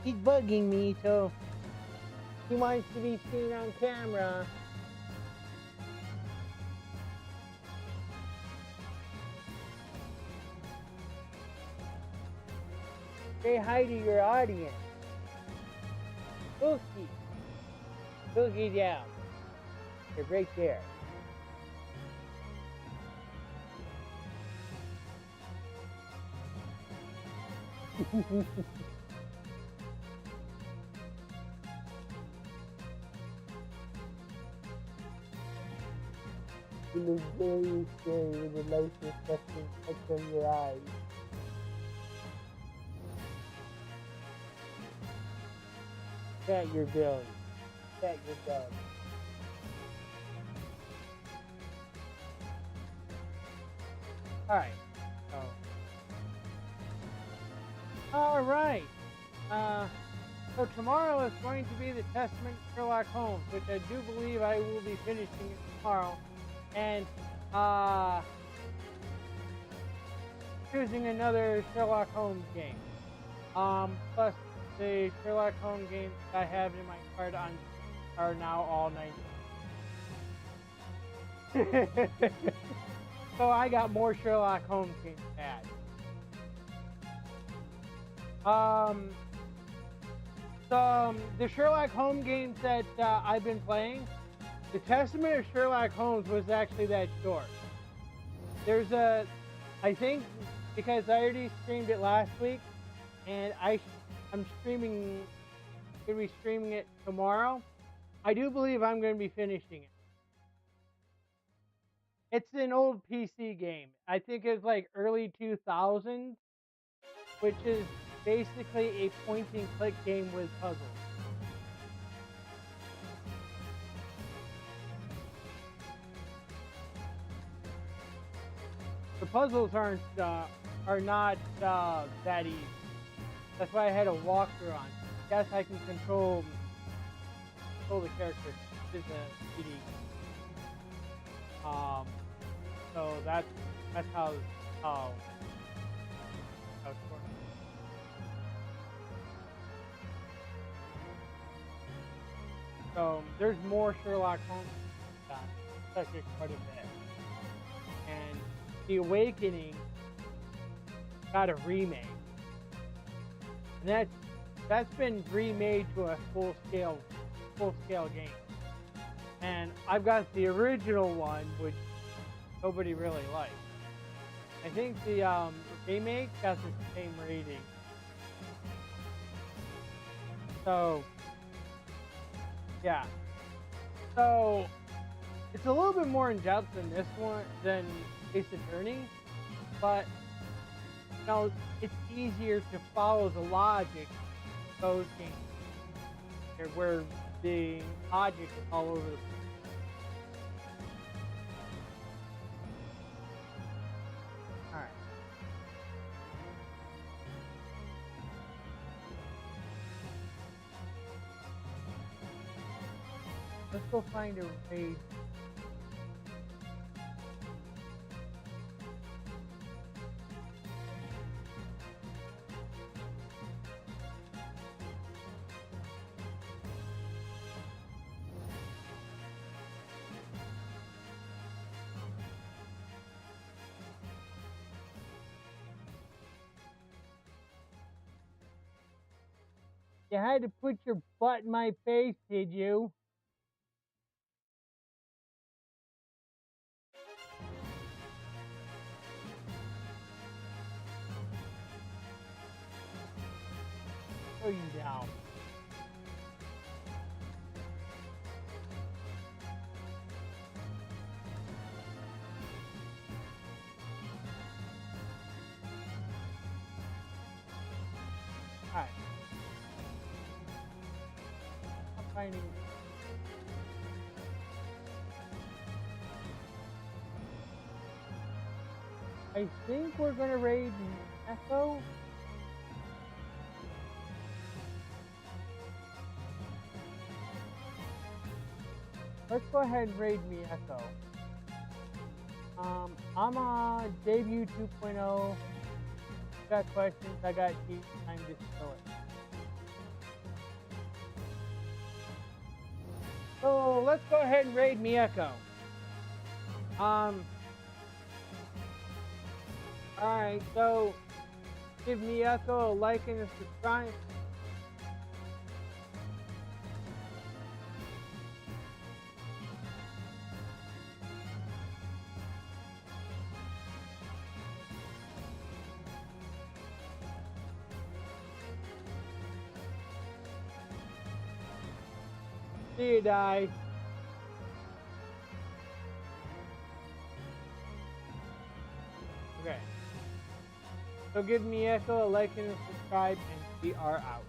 He's bugging me, so he wants to be seen on camera. Say hi to your audience. Cookie. Cookie down. They're right there. You look very scary with the light reflecting from your eyes. Pat your belly. Pat your belly. Alright. Oh. Alright. So tomorrow is going to be the Testament of Sherlock Holmes, which I do believe I will be finishing it tomorrow. And choosing another Sherlock Holmes game. Plus the Sherlock Holmes games that I have in my card are now all 19. So I got more Sherlock Holmes games to add. The Sherlock Holmes games that I've been playing, the Testament of Sherlock Holmes was actually that short. There's I think because I already streamed it last week, and I'm gonna be streaming it tomorrow. I do believe I'm going to be finishing it. It's an old PC game. I think it's like early 2000s, which is basically a point-and-click game with puzzles. The puzzles are not that easy. That's why I had a walkthrough on. Yes, I can control the character. It's a CD. So that's how it's working. So there's more Sherlock Holmes done, such a quite a bit. And The Awakening got a remake. And that's been remade to a full scale game. And I've got the original one, which nobody really liked. I think the remake got the same rating. So yeah. So it's a little bit more in depth than this one, than Ace Attorney, but you know, it's easier to follow the logic of those games, where the logic is all over the place. Alright. Let's go find a raid. You had to put your butt in my face, did you? Throw you down. Alright. I'm finding. I think we're gonna raid Echo. Let's go ahead and raid me Echo. I'm on debut 2.0. Got questions, I got heat, time to spill it. So let's go ahead and raid me Echo. Alright, so give me Echo a like and a subscribe. See you, die. Okay. So give me Echo a like and a subscribe, and we are out.